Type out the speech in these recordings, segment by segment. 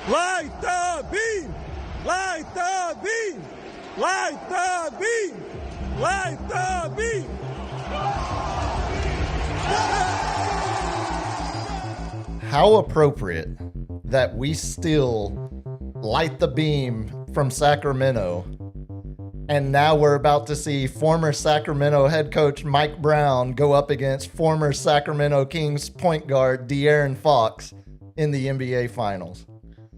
Light the beam! Light the beam! Light the beam! Light the beam! How appropriate that we still light the beam from Sacramento. And now we're about to see former Sacramento head coach Mike Brown go up against former Sacramento Kings point guard De'Aaron Fox in the NBA Finals.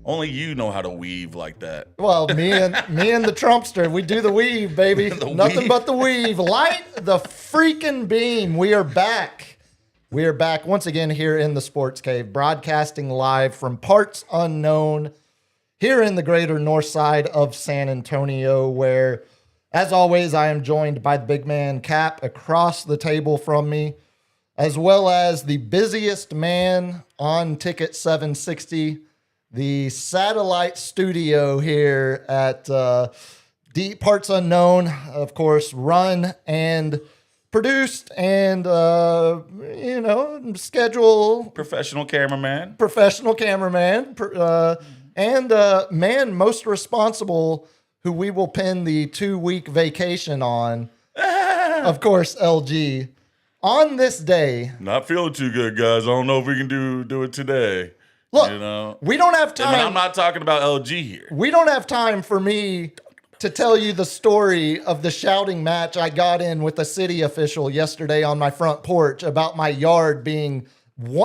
Only you know how to weave like that. Well, me and the Trumpster, we do the weave, baby. Nothing but the weave. Light the freaking beam. We are back. We are back once again here in the Sports Cave, broadcasting live from parts unknown here in the greater north side of San Antonio, where, as always, I am joined by the big man Cap across the table from me, as well as the busiest man on Ticket 760, the satellite studio here at Deep Parts Unknown, of course, run and produced and, schedule. Professional cameraman. And man most responsible who we will pin the 2-week vacation on, of course, LG. On this day. Not feeling too good, guys. I don't know if we can do it today. Look, we don't have time. I'm not talking about LG here. We don't have time for me to tell you the story of the shouting match I got in with a city official yesterday on my front porch about my yard being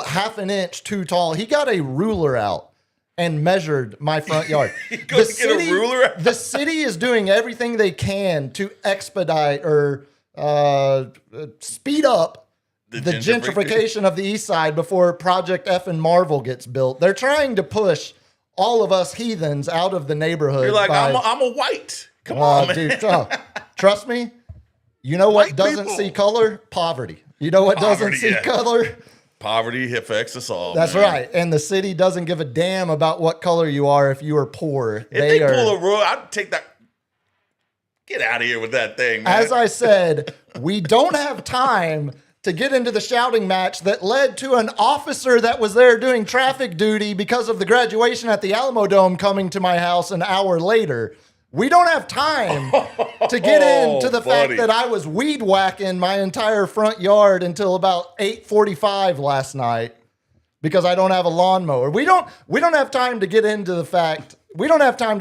half an inch too tall. He got a ruler out and measured my front yard. Get a ruler out? The city is doing everything they can to expedite or speed up the gentrification of the east side before Project Effin' Marvel gets built. They're trying to push all of us heathens out of the neighborhood. You're like, I'm a white. Come on, man. Dude, trust me. You know what doesn't see color? Poverty. You know what doesn't see color? Poverty affects us all. That's man. right. And the city doesn't give a damn about what color you are if you are poor. If they pull a rule, I'd take that. Get out of here with that thing, man. As I said, we don't have time to get into the shouting match that led to an officer that was there doing traffic duty because of the graduation at the Alamo Dome coming to my house an hour later. We don't have time to get into the fact that I was weed whacking my entire front yard until about 8:45 last night because I don't have a lawnmower. We don't have time to get into the fact. We don't have time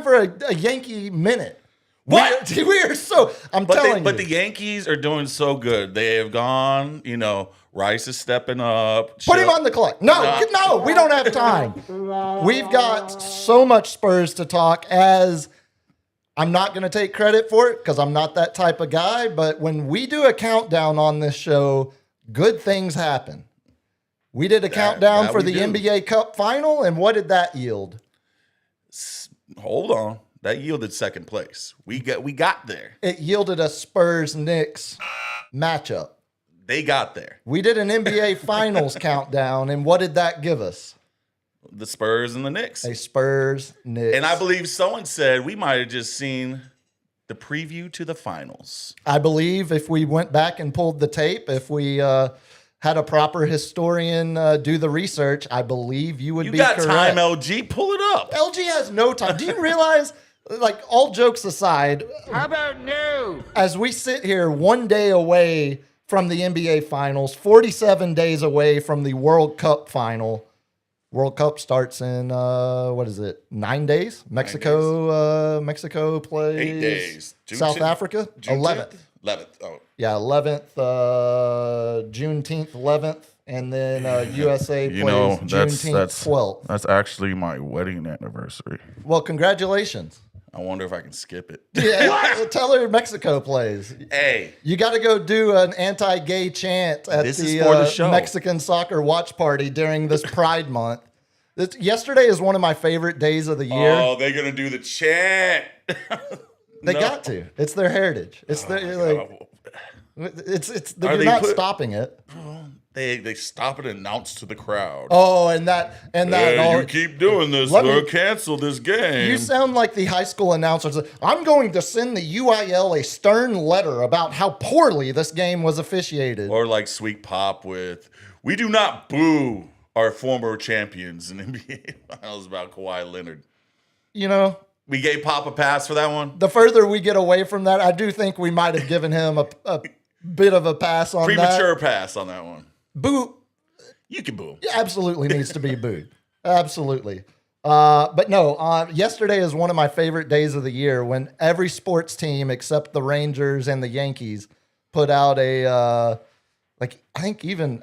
for a Yankee minute. What? We are so. Telling you. But the Yankees are doing so good. They have gone. Rice is stepping up. Put him on the clock. No, we don't have time. We've got so much Spurs to talk. As I'm not going to take credit for it because I'm not that type of guy. But when we do a countdown on this show, good things happen. We did a countdown for the NBA Cup final, and what did that yield? Hold on. That yielded second place. We got there. It yielded a Spurs-Knicks matchup. They got there. We did an NBA Finals countdown, and what did that give us? The Spurs and the Knicks. A Spurs-Knicks. And I believe someone said we might have just seen the preview to the finals. I believe if we went back and pulled the tape, if we had a proper historian do the research, I believe you would be correct. You got time, LG. Pull it up. LG has no time. Do you realize... Like, all jokes aside, How about no? As we sit here 1 day away from the NBA Finals, 47 days away from the World Cup final. World Cup starts in, 9 days? Mexico plays 8 days. South Africa? 11th. 11th. Oh. Yeah, 11th, Juneteenth, 11th. And then USA plays Juneteenth, 12th. That's actually my wedding anniversary. Well, congratulations. I wonder if I can skip it. Yeah, tell her Mexico plays. Hey. You got to go do an anti-gay chant at the Mexican soccer watch party during this Pride Month. Yesterday is one of my favorite days of the year. Oh, they're going to do the chant. They got to. It's their heritage. It's they're not stopping it. They stop and announce to the crowd. Oh, you keep doing this, we'll cancel this game. You sound like the high school announcers. I'm going to send the UIL a stern letter about how poorly this game was officiated. Or like Sweet Pop with, we do not boo are former champions in NBA Finals about Kawhi Leonard. You know, We gave Pop a pass for that one. the further we get away from that, I do think we might have given him a bit of a pass on Premature that. pass on that one. Boo You can boo him. absolutely needs to be booed. Absolutely. But no, yesterday is one of my favorite days of the year when every sports team except the Rangers and the Yankees put out a, I think even,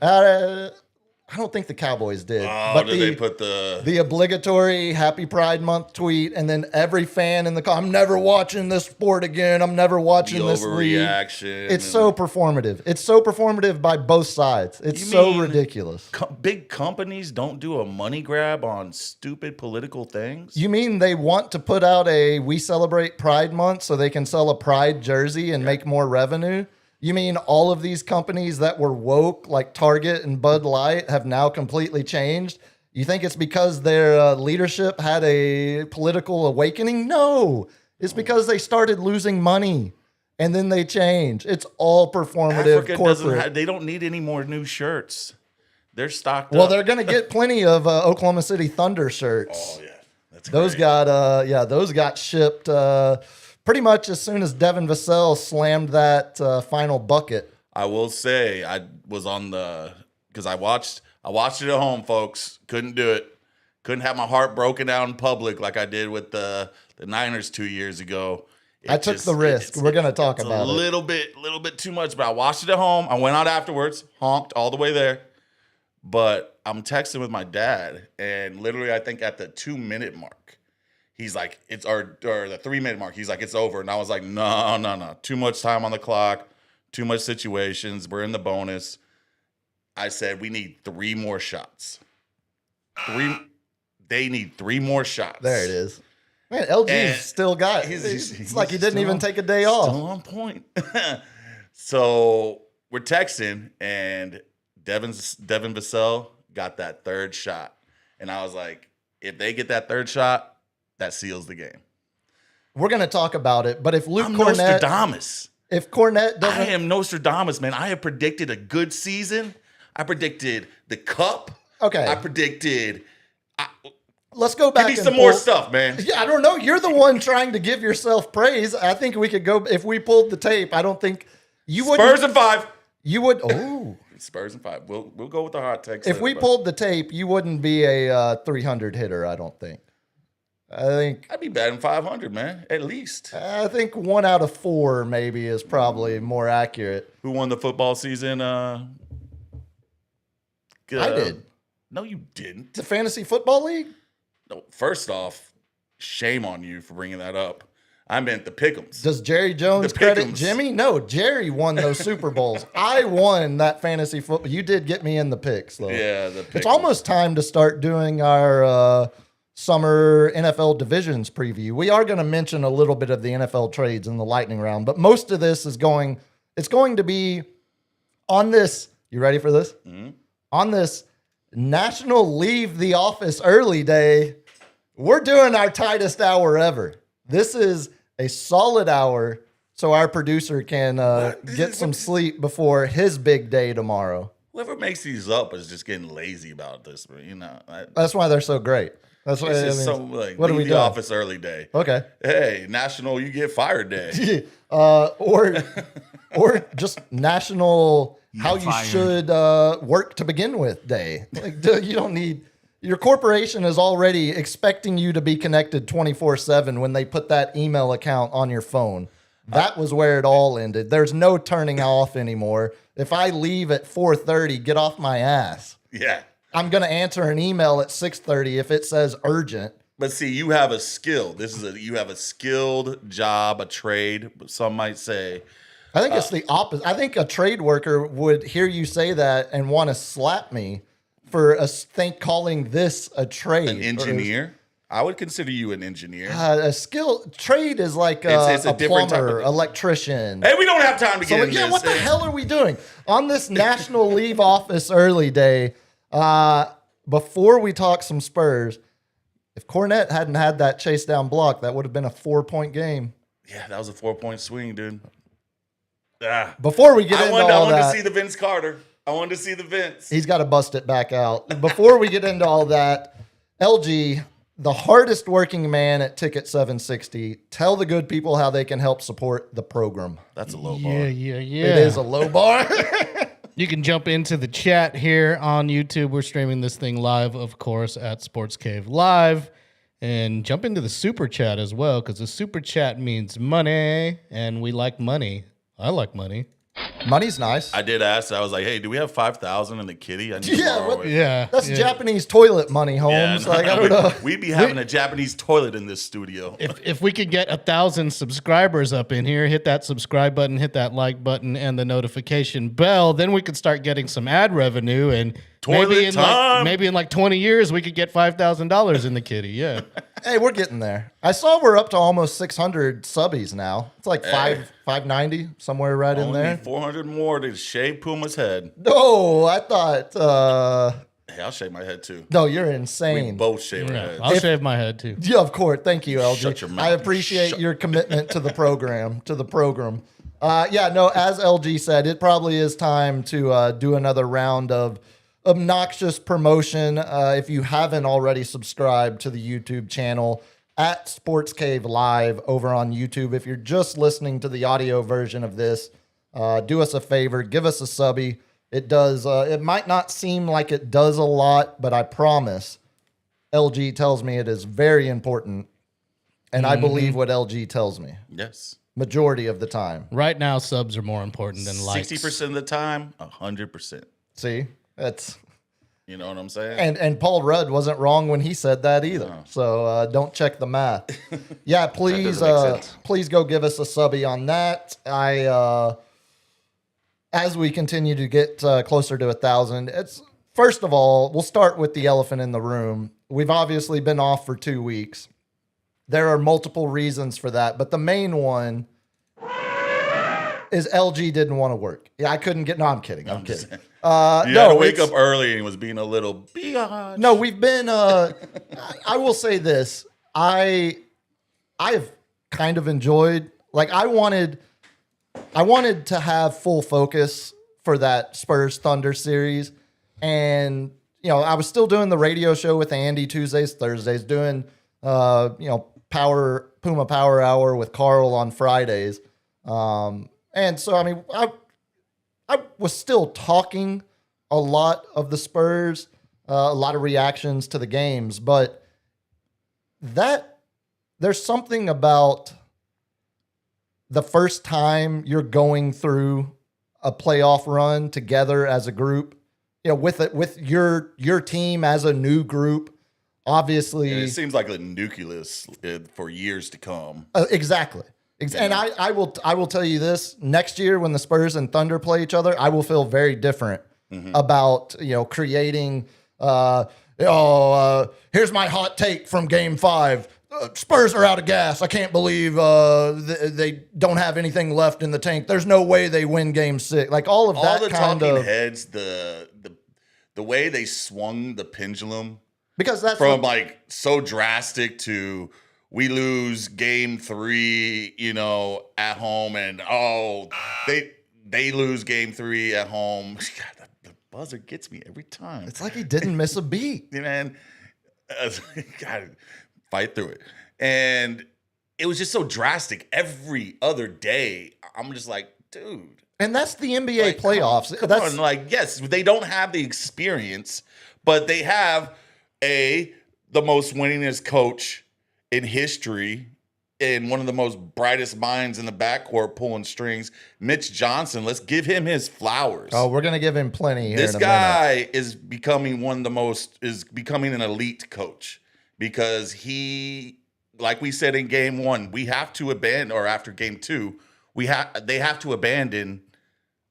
I don't think the Cowboys did. Oh, but did they put the obligatory Happy Pride Month tweet, and then every fan in the I'm never watching this sport again. I'm never watching this league. overreaction? It's so performative. It's so performative by both sides. It's You so mean ridiculous. Big companies don't do a money grab on stupid political things? You mean they want to put out a We Celebrate Pride Month so they can sell a Pride jersey and make more revenue? You mean all of these companies that were woke, like Target and Bud Light, have now completely changed? You think it's because their leadership had a political awakening? No. It's because they started losing money and then they changed. It's all performative Africa corporate. they don't need any more new shirts. They're stocked Well, up. they're going to get plenty of Oklahoma City Thunder shirts. Oh, yeah. That's Those great. those got shipped pretty much as soon as Devin Vassell slammed that final bucket. I will say I was on because I watched it at home, folks. Couldn't do it. Couldn't have my heart broken out in public like I did with the Niners 2 years ago. I took the risk. We're going to talk It's about a little bit too much, but I watched it at home. I went out afterwards, honked all the way there. But I'm texting with my dad, and literally, I think at the 2-minute mark, he's like, it's or the 3-minute mark, he's like, it's over. And I was like, no. Too much time on the clock, too much situations. We're in the bonus. I said, we need 3 more shots. They need 3 more shots. There it is. Man, LG's And still got it. It's like he didn't even take a day off. Still on point. So we're texting, and Devin Vassell got that 3rd shot. And I was like, if they get that 3rd shot, that seals the game. We're going to talk about it, but if Luke I'm Cornett, Nostradamus. if Cornett I doesn't, am Nostradamus, man. I have predicted a good season. I predicted the cup. Okay. I predicted. let's go back Give me and some more pull- stuff, man. Yeah, I don't know. You're the one trying to give yourself praise. I think we could go if we pulled the tape. I don't think you would. Spurs and 5. You would. Oh, Spurs and 5. We'll go with the hot takes. if later, we but pulled the tape, you wouldn't be a 300 hitter. I don't think. I'd be batting 500, man, at least. I think 1 out of 4 maybe is probably more accurate. Who won the football season? I did. No, you didn't. The fantasy football league. No, first off, shame on you for bringing that up. I meant the Pick'ems. Does Jerry Jones The credit Pick'ems. Jimmy? No, Jerry won those Super Bowls. I won that fantasy football. You did get me in the picks, though. Yeah, the Pick'ems. It's almost time to start doing our summer NFL divisions preview. We are going to mention a little bit of the NFL trades in the lightning round, but most of this is going to be on this. You ready for this? Mm-hmm. On this National Leave the Office Early Day, we're doing our tightest hour ever. This is a solid hour so our producer can get some sleep before his big day tomorrow. Whoever makes these up is just getting lazy about this, but That's why they're so great. That's why. it's I just mean, so like what are we leave the doing? office early day. Okay. Hey, National You Get Fired Day. Or just national how you fired. should work to begin with day. Like you don't need your corporation is already expecting you to be connected 24/7 when they put that email account on your phone. That was where it all ended. There's no turning off anymore. If I leave at 4:30, get off my ass. Yeah. I'm going to answer an email at 6:30 if it says urgent. But see, you have a skill. You have a skilled job, a trade, some might say. I think it's the opposite. I think a trade worker would hear you say that and want to slap me for calling this a trade. An engineer? I would consider you an engineer. A skill trade is like It's a a different type plumber, of- electrician. Hey, we don't have time to get So, into yeah, this. what the hell are we doing on this National Leave Office Early Day? Before we talk some Spurs, if Cornette hadn't had that chase down block, that would have been a 4-point game. Yeah, that was a 4-point swing, dude. Before we get I into wanted all to that, see the Vince Carter. I wanted to see the vents. He's got to bust it back out. Before we get into all that, LG, the hardest working man at Ticket 760, tell the good people how they can help support the program. That's a low bar. Yeah. It is a low bar. You can jump into the chat here on YouTube. We're streaming this thing live, of course, at Sports Cave Live. And jump into the super chat as well, because the super chat means money, and we like money. I like money. Money's nice. I did ask. I was like, "Hey, do we have 5,000 in the kitty?" I need to Yeah, borrow what- it. Yeah. That's yeah. Japanese toilet money, Holmes. Yeah, Like, I don't know. we'd be having a Japanese toilet in this studio. If we could get 1,000 subscribers up in here, hit that subscribe button, hit that like button, and the notification bell, then we could start getting some ad revenue. And Toilet time. maybe in like 20 years, we could get $5,000 in the kitty. Yeah. Hey, we're getting there. I saw we're up to almost 600 subbies now. It's like 590, somewhere right in Only there. need 400 more to shave Puma's head. No, I thought, Hey, I'll shave my head too. no, you're We insane. both shave our Yeah. heads. I'll shave my head too. Yeah, of course. Thank you, LG. Shut your mouth. I appreciate Shut- your commitment to the program. As LG said, it probably is time to do another round of obnoxious promotion. If you haven't already subscribed to the YouTube channel at Sports Cave Live over on YouTube, if you're just listening to the audio version of this, do us a favor, give us a subby. It does. It might not seem like it does a lot, but I promise LG tells me it is very important. And I believe what LG tells me Yes. majority of the time. Right now, subs are more important than likes. 60% of the time, 100%. See, that's You know what I'm saying? and Paul Rudd wasn't wrong when he said that either. So don't check the math. Yeah, please, doesn't make sense. please go give us a subby on that. As we continue to get closer to 1,000, it's first of all, we'll start with the elephant in the room. We've obviously been off for 2 weeks. There are multiple reasons for that, but the main one is LG didn't want to work. Yeah, I couldn't get. No, I'm kidding. I'm kidding. You had to wake it's- up early and was being a little biatch. No, we've been. I will say this. I've kind of enjoyed. Like I wanted to have full focus for that Spurs Thunder series, and I was still doing the radio show with Andy Tuesdays, Thursdays, doing Puma Power Hour with Carl on Fridays, and so I was still talking a lot of the Spurs, a lot of reactions to the games, but there's something about the first time you're going through a playoff run together as a group, with your team as a new group, obviously. And it seems like a nucleus for years to come. Exactly. And I will tell you this, next year when the Spurs and Thunder play each other, I will feel very different about, creating, here's my hot take from game 5. Spurs are out of gas. I can't believe they don't have anything left in the tank. There's no way they win game 6. Like all of All that the kind talking of, heads, the way they swung the pendulum because that's from what- like so drastic to we lose game 3, at home, and they lose game 3 at home. God, the buzzer gets me every time. it's like he didn't miss a beat. Man, gotta fight through it. And it was just so drastic every other day. I'm just like, dude. And that's the NBA Like, playoffs. Come That's on, like, yes, they don't have the experience, but they have the most winningest coach in history and one of the most brightest minds in the backcourt pulling strings, Mitch Johnson. Let's give him his flowers. Oh, we're gonna give him plenty here. This in a minute. guy is becoming an elite coach because he, like we said in game 1, we have to abandon, or after game 2, they have to abandon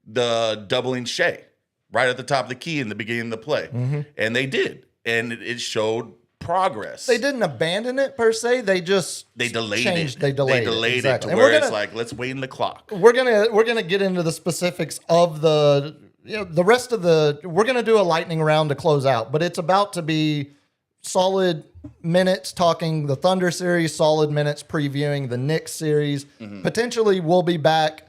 the doubling Shea right at the top of the key in the beginning of the play. And they did. And it showed progress. They didn't abandon it per se. They just delayed changed. it. They delayed it exactly. to And where we're it's gonna- like, let's wait in the clock. We're gonna get into the specifics of the the rest of the. We're gonna do a lightning round to close out, but it's about to be solid minutes talking the Thunder series, solid minutes previewing the Knicks series. Potentially, we'll be back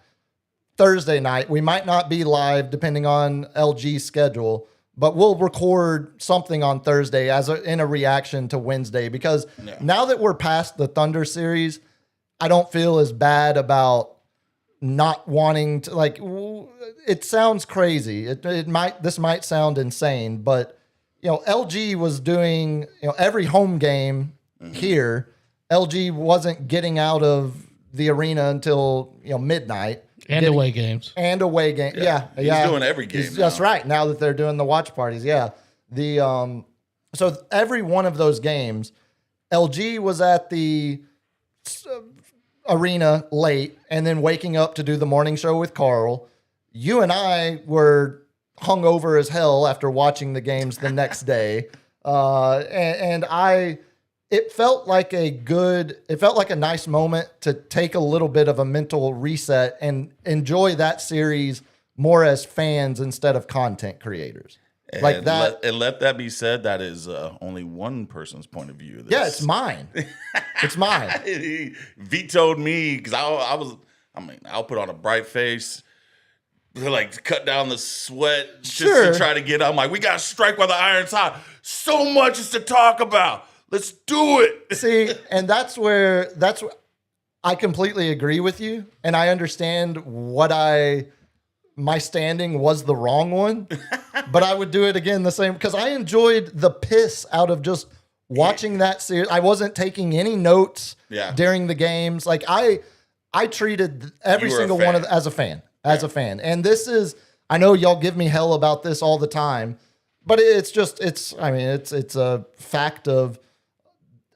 Thursday night. We might not be live depending on LG's schedule, but we'll record something on Thursday in a reaction to Wednesday, because now that we're past the Thunder series, I don't feel as bad about not wanting to, like, it sounds crazy. This might sound insane, but LG was doing, every home game here, LG wasn't getting out of the arena until, midnight. And away games. And away game. Yeah. He's doing every game. That's right. Now that they're doing the watch parties. Yeah. So every one of those games, LG was at the arena late and then waking up to do the morning show with Carl. You and I were hungover as hell after watching the games the next day. It felt like a nice moment to take a little bit of a mental reset and enjoy that series more as fans instead of content creators. And like that. Let that be said, that is only one person's point of view. Yeah, it's mine. It's mine. He vetoed me because I'll put on a bright face, like cut down the sweat just to try to get. I'm like, we got to strike while the iron's hot. So much is to talk about. Let's do it. See, and that's where I completely agree with you, and I understand my standing was the wrong one, but I would do it again the same, because I enjoyed the piss out of just watching that series. I wasn't taking any notes during the games. Like I treated every single one of as a fan. And this is, I know y'all give me hell about this all the time, but it's a fact of,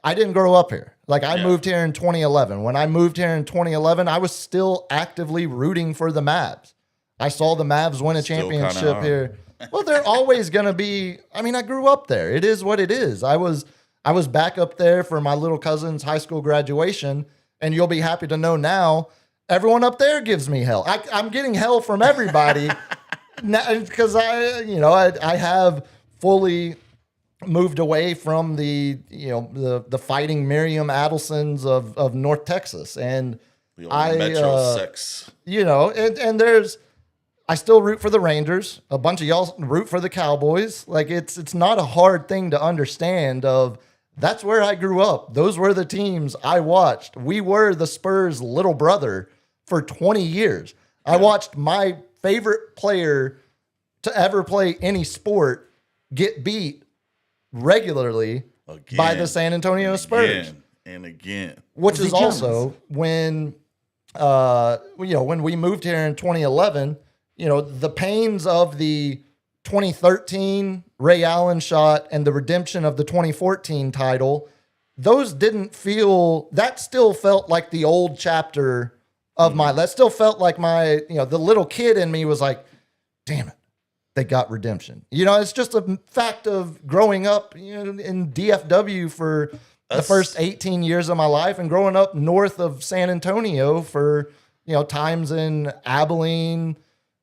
I didn't grow up here. Like I moved here in 2011. When I moved here in 2011, I was still actively rooting for the Mavs. I saw the Mavs win a championship here. Well, they're always going to be, I grew up there. It is what it is. I was back up there for my little cousin's high school graduation, and you'll be happy to know now, everyone up there gives me hell. I'm getting hell from everybody because I have fully moved away from the fighting Miriam Adelsons of North Texas, and Metro sex. And I still root for the Rangers. A bunch of y'all root for the Cowboys. Like it's not a hard thing to understand. That's where I grew up. Those were the teams I watched. We were the Spurs' little brother for 20 years. I watched my favorite player to ever play any sport get beat regularly by the San Antonio Spurs. And again. Which is also when we moved here in 2011, the pains of the 2013 Ray Allen shot and the redemption of the 2014 title, those that still felt like the old chapter of that still felt like the little kid in me was like, damn it, they got redemption. It's just a fact of growing up in DFW for the first 18 years of my life and growing up north of San Antonio for, times in Abilene,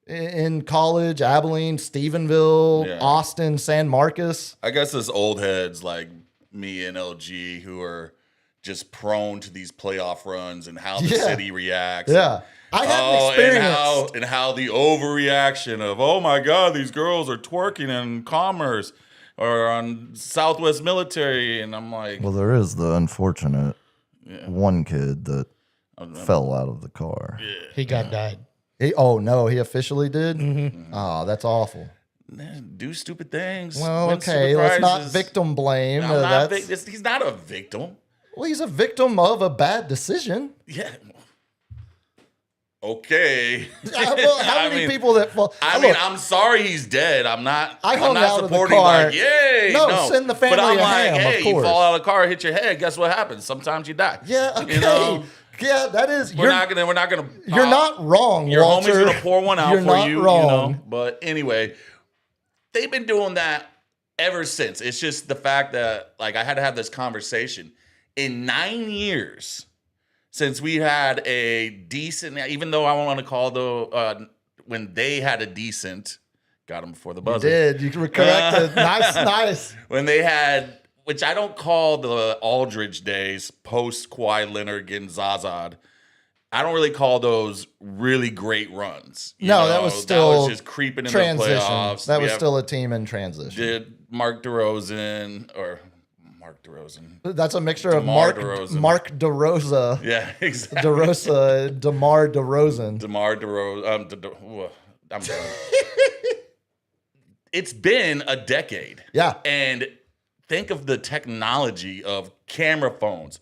in college, Abilene, Stephenville, Austin, San Marcos. I guess there's old heads like me and LG who are just prone to these playoff runs and how the city reacts. Yeah. I had experience. And how the overreaction of, oh my God, these girls are twerking in Commerce or on Southwest Military. And I'm like, well, there is the unfortunate one kid that fell out of the car. Yeah. He died. He officially did? Mm-hmm. Oh, that's awful. Man, do stupid things. Well, okay, let's not victim blame. He's not a victim. Well, he's a victim of a bad decision. Yeah. Okay. How many people that fall? I'm sorry he's dead. I'm not supporting like, yay. No, send the family but I'm a like, ham, hey, of course. you fall out of the car, hit your head. Guess what happens? Sometimes you die. Yeah, okay. Yeah, that is. We're not gonna. You're not wrong, your Walter. homie's gonna pour one out you're for not you. Wrong. But anyway, they've been doing that ever since. It's just the fact that I had to have this conversation in 9 years since we had a decent. Even though I want to call when they had a decent, got them before the buzzer. You did. You were corrected. Nice. When they had. Which I don't call the Aldridge days, post Kawhi Leonard getting Zaza'd. I don't really call those really great runs. No, that was still just creeping in transition. the playoffs. That was still a team in transition. Did Mark DeRozan. That's a mixture of DeMar Mark DeRosa. Yeah, exactly. DeMar DeRozan. DeMar DeRozan. I'm done. It's been a decade. Yeah. And think of the technology of camera phones.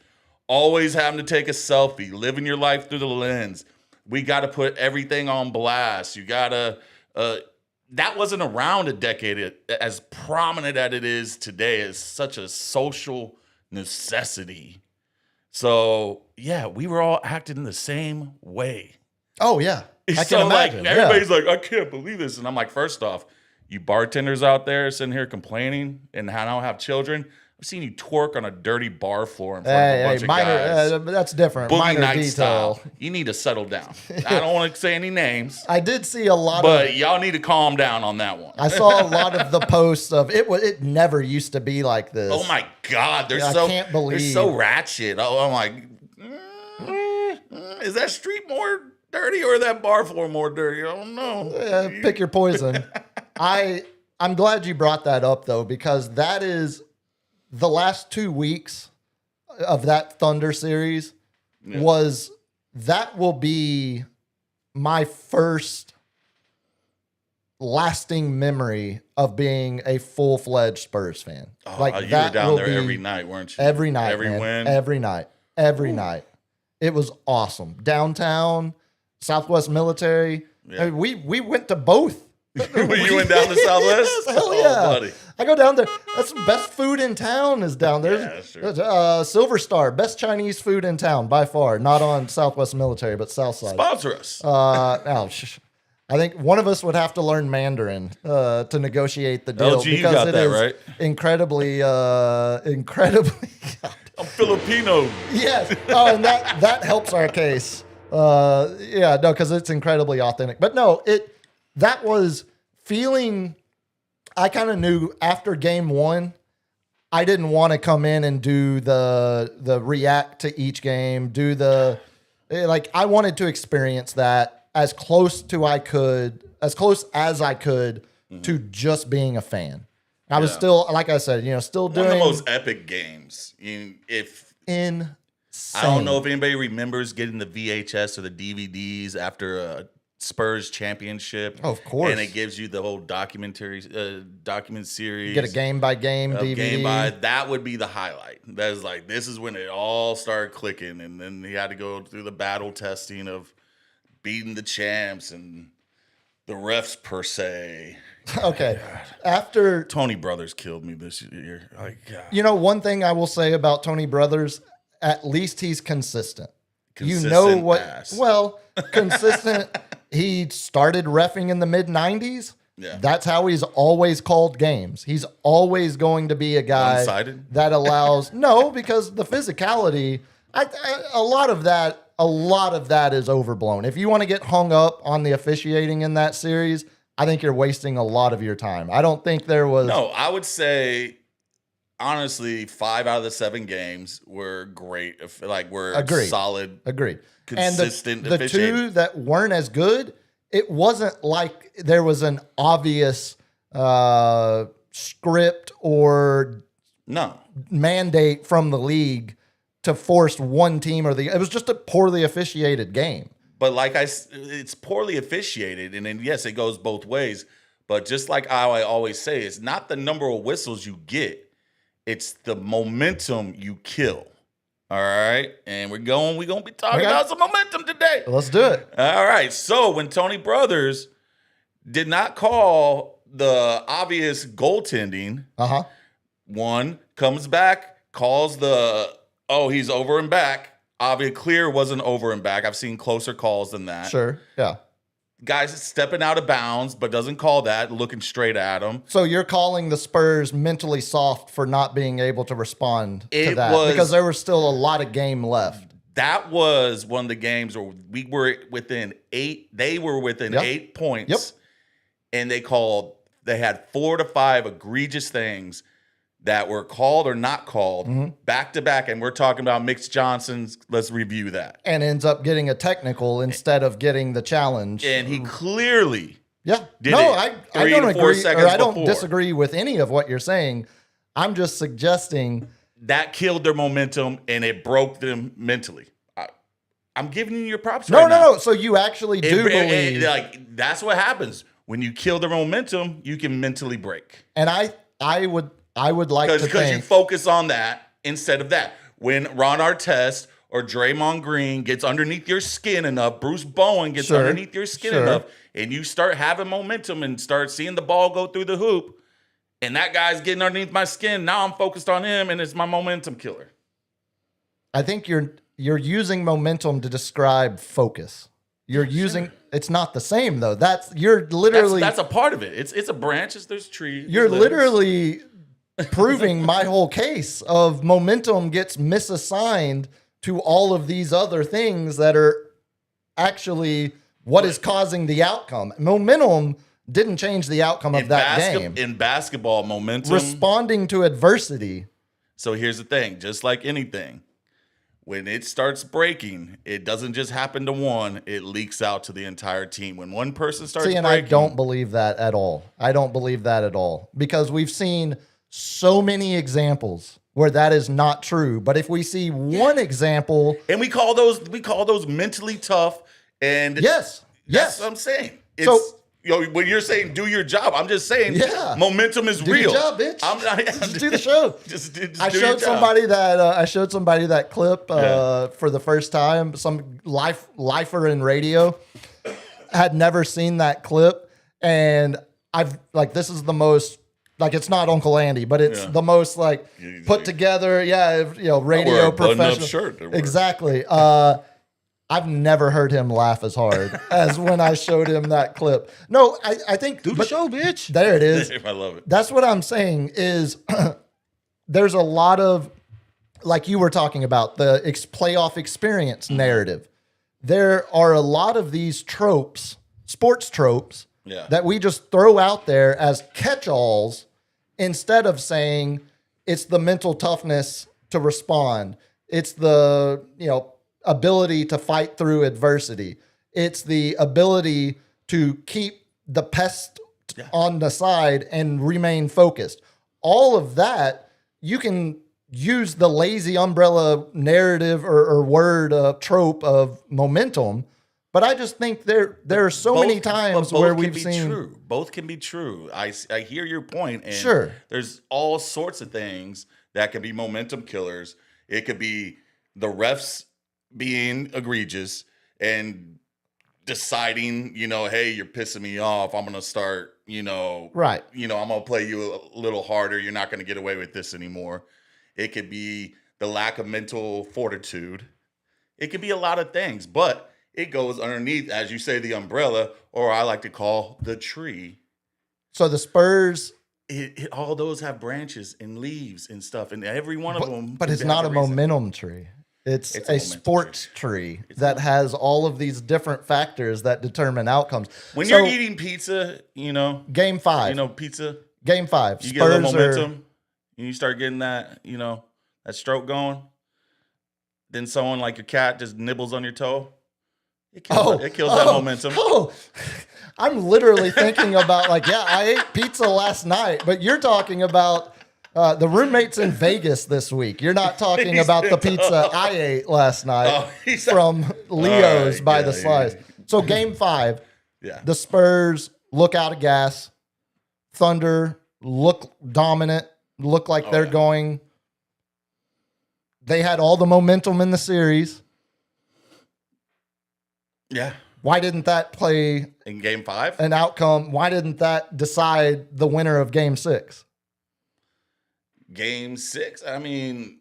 Always having to take a selfie, living your life through the lens. We got to put everything on blast. You got to, that wasn't around a decade as prominent as it is today. It's such a social necessity. So, yeah, we were all acting the same way. Oh, yeah. I So, can imagine. like, everybody's like, I can't believe this. And I'm like, first off, you bartenders out there sitting here complaining and I don't have children. I've seen you twerk on a dirty bar floor in front of a bunch of guys. That's different. Boogie Minor night detail. style. You need to settle down. I don't want to say any names, I did see a lot but of. y'all need to calm down on that one. I saw a lot of the posts of it. It never used to be like this. Oh my God, they're I so can't believe- they're so ratchet. Oh, I'm like, is that street more dirty or that bar floor more dirty? I don't know. Pick your poison. I'm glad you brought that up though, because that is the last 2 weeks of that Thunder series that will be my first lasting memory of being a full-fledged Spurs fan. You were down there every night, weren't you? Every night, every man. win, every night. It was awesome. Downtown, Southwest Military. Yeah. I mean, we went to both. You went down to Southwest? Yes, hell Oh, yeah. buddy. I go down there. That's the best food in town is down there. Yeah, that's true. Silver Star, best Chinese food in town by far. Not on Southwest Military, but Southside. Sponsor us. I think one of us would have to learn Mandarin to negotiate the deal LG, you because got it that, is right? incredibly. I'm Filipino. Yes. Oh, and that helps our case. Yeah, no, because it's incredibly authentic. But no, that was feeling. I kind of knew after game one, I didn't want to come in and do the react to each game, I wanted to experience that as close as I could to just being a fan. I was still, like I said, still doing One of the most epic games. insane. I don't know if anybody remembers getting the VHS or the DVDs after a Spurs championship. Oh, of course. And it gives you the whole document series. You get a game by game DVD. That would be the highlight. That is like, this is when it all started clicking. And then he had to go through the battle testing of beating the champs and the refs per se. Okay. After Tony Brothers killed me this year. Like, God. One thing I will say about Tony Brothers, at least he's consistent. Consistent Consistent. He started reffing in the mid 90s. Yeah. That's how he's always called games. He's always going to be a guy One-sided? that allows no, because the physicality, a lot of that is overblown. If you want to get hung up on the officiating in that series, I think you're wasting a lot of your time. I don't think there was. No, I would say, honestly, 5 out of the 7 games were great. Agreed. Solid. Agreed. Consistent And the officiating. 2 that weren't as good, it wasn't like there was an obvious script or No. mandate from the league to force one team or it was just a poorly officiated game. But it's poorly officiated. And then, yes, it goes both ways. But just like I always say, it's not the number of whistles you get. It's the momentum you kill. All right. And we're going to be talking about some momentum today. Let's do it. All right. So when Tony Brothers did not call the obvious goaltending, one comes back, calls he's over and back. Obvious clear wasn't over and back. I've seen closer calls than that. Sure. Yeah. Guys stepping out of bounds, but doesn't call that, looking straight at him. So you're calling the Spurs mentally soft for not being able to respond to that because there was still a lot of game left. That was one of the games where we were within 8. They were within 8 points. Yep. And they had 4 to 5 egregious things that were called or not called back to back. And we're talking about Mitch Johnson's. Let's review that. And ends up getting a technical instead of getting the challenge. And he clearly Yeah. did No, it I 3 don't to 4 agree, or seconds I don't before. disagree with any of what you're saying. I'm just suggesting. That killed their momentum and it broke them mentally. I'm giving you your props No, right now. no. So you actually do believe. like that's what happens when you kill their momentum. You can mentally break And I would like to because you think. focus on that instead of that. When Ron Artest or Draymond Green gets underneath your skin enough, Bruce Bowen gets Sure, underneath your skin sure. enough, and you start having momentum and start seeing the ball go through the hoop, and that guy's getting underneath my skin. Now I'm focused on him, and it's my momentum killer. I think you're using momentum to describe focus. You're using. It's not the same though. You're literally. That's a part of it. It's a branch. There's trees. You're there's limbs. literally proving my whole case of momentum gets misassigned to all of these other things that are actually what is causing the outcome. Momentum didn't change the outcome of that game. In basketball, momentum. Responding to adversity. So here's the thing, just like anything, when it starts breaking, it doesn't just happen to one, it leaks out to the entire team. When one person starts See, and breaking. I don't believe that at all. I don't believe that at all because we've seen so many examples where that is not true. But if we see one example, And we call those mentally tough. And yes, that's what I'm saying. It's, So- when you're saying do your job, I'm just saying momentum is do real. your job, bitch. I'm not, Just do the show. Just I do your showed job. somebody that clip for the first time. Some lifer in radio had never seen that clip, and I've like this is the most like it's not Uncle Andy, but it's the most like put together. Radio wear a button-up professional shirt at work. Exactly. I've never heard him laugh as hard as when I showed him that clip. No, I think Do the show, bitch. there it is. I love it. That's what I'm saying is there's a lot of, like you were talking about, the playoff experience narrative. There are a lot of these tropes, sports tropes, that we just throw out there as catch-alls instead of saying it's the mental toughness to respond. It's the, ability to fight through adversity. It's the ability to keep the pest on the side and remain focused. All of that, you can use the lazy umbrella narrative or word trope of momentum. But I just think there are so many times where we've seen true. Both can be true. I hear your point, and Sure. there's all sorts of things that can be momentum killers. It could be the refs being egregious and deciding, hey, you're pissing me off. I'm gonna start, Right. I'm gonna play you a little harder. You're not gonna get away with this anymore. It could be the lack of mental fortitude. It could be a lot of things, but it goes underneath, as you say, the umbrella, or I like to call the tree. So the Spurs, All those have branches and leaves and stuff, and every one of them. but it's has not a reason. momentum tree. It's It's a a momentum sports tree that has all of these different factors that determine outcomes. When So, you're eating pizza, game 5, pizza, game 5, you get a little Spurs are momentum, and you start getting that, that stroke going. Then someone like your cat just nibbles on your toe. It kills that momentum. Oh, I'm literally thinking about I ate pizza last night, but you're talking about the roommates in Vegas this week. You're not talking about the pizza I ate last night from Leo's by the slice. So game 5, the Spurs look out of gas. Thunder look dominant, look like they're going. They had all the momentum in the series. Yeah. Why didn't that play In game 5? an outcome? Why didn't that decide the winner of game 6? Game 6, I mean,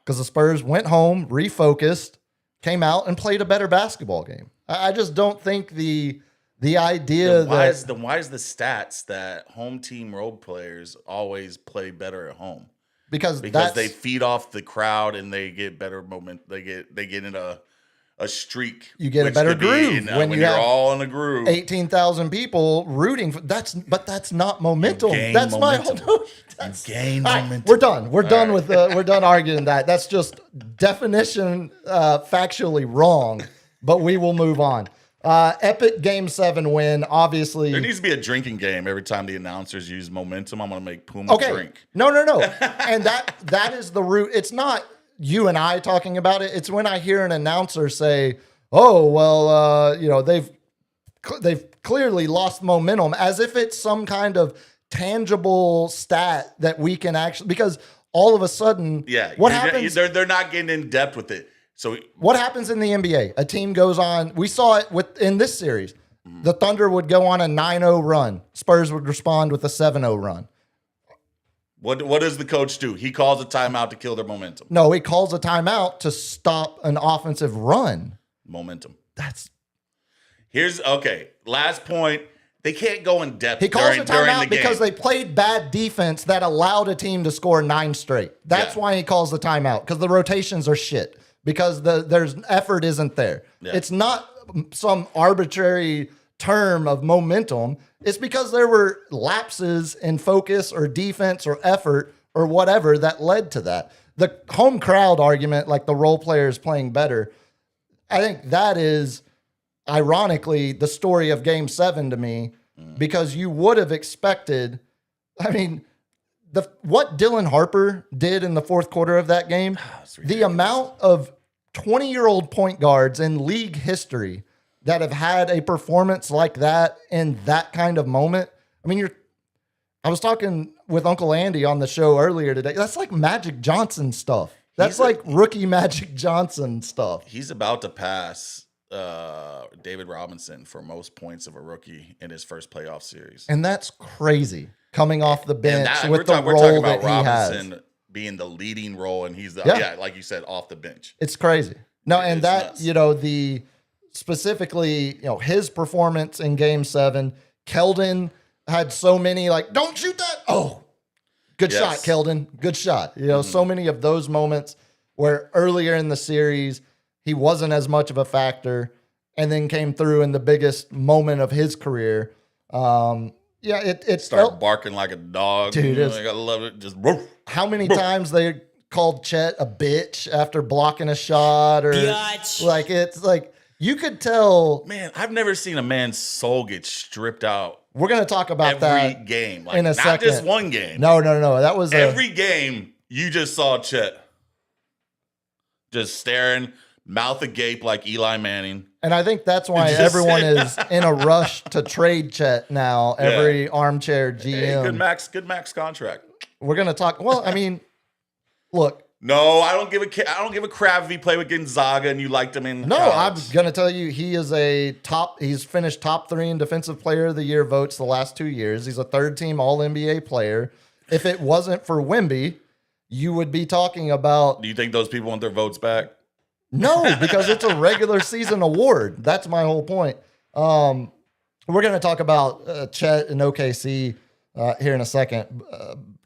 Because the Spurs went home, refocused, came out, and played a better basketball game. I just don't think the idea why that is the stats that home team road players always play better at home? because Because that's, they feed off the crowd and they get better moment. They get in a a streak. You get a which better could be, groove when when you you're have all in a groove. 18,000 people rooting for but that's not momentum. gain That's momentum. my whole Gain All right, momentum. we're done. We're done with we're done arguing that. That's just definition factually wrong, but we will move on. Epic Game 7 win, obviously. There needs to be a drinking game every time the announcers use momentum. I'm going to make Puma drink. No. And that is the root. It's not you and I talking about it. It's when I hear an announcer say, "Oh, well, they've clearly lost momentum," as if it's some kind of tangible stat that we can actually, because all of a sudden, what happens? They're not getting in depth with it. So what happens in the NBA? A team goes on. We saw it in this series. The Thunder would go on a 9-0 run. Spurs would respond with a 7-0 run. What does the coach do? He calls a timeout to kill their momentum. No, he calls a timeout to stop an offensive run. Momentum. Here's last point. They can't go in depth. He calls a during the timeout game because they played bad defense that allowed a team to score 9 straight. That's why he calls the timeout, because the rotations are shit. Because there's effort isn't there. Yeah. It's not some arbitrary term of momentum. It's because there were lapses in focus or defense or effort or whatever that led to that. The home crowd argument, like the role players playing better, I think that is ironically the story of Game 7 to me, because you would have expected, what Dylan Harper did in the fourth quarter of that game, the amount of 20-year-old point guards in league history that have had a performance like that in that kind of moment. I was talking with Uncle Andy on the show earlier today. That's like Magic Johnson stuff. That's like rookie Magic Johnson stuff. He's about to pass David Robinson for most points of a rookie in his first playoff series. And that's crazy. Coming off the bench with we're role talking about that Robinson he has. Being the leading role, and he's like you said, off the bench. It's crazy. No, and that nuts. Specifically, his performance in Game 7, Keldon had so many don't shoot that. Oh, good shot, Keldon. Good shot. So many of those moments where earlier in the series he wasn't as much of a factor, and then came through in the biggest moment of his career. It felt barking like a dog. Dude, I love it. Just woof. How many times they called Chet a bitch after blocking a shot, or it's like you could tell. Man, I've never seen a man's soul get stripped out. We're gonna talk about every that game, in a second. Not just one game. No. That was every game. You just saw Chet just staring, mouth agape like Eli Manning. And I think that's why everyone is in a rush to trade Chet now. Every armchair GM. Hey, good max contract. We're gonna talk. Well, look. No, I don't give a crap if he played with Gonzaga and you liked him in college. I'm gonna tell you, he is he's finished top 3 in Defensive Player of the Year votes the last 2 years. He's a third-team All-NBA player. If it wasn't for Wemby, you would be talking about. Do you think those people want their votes back? No, because it's a regular season award. That's my whole point. We're going to talk about Chet and OKC here in a second,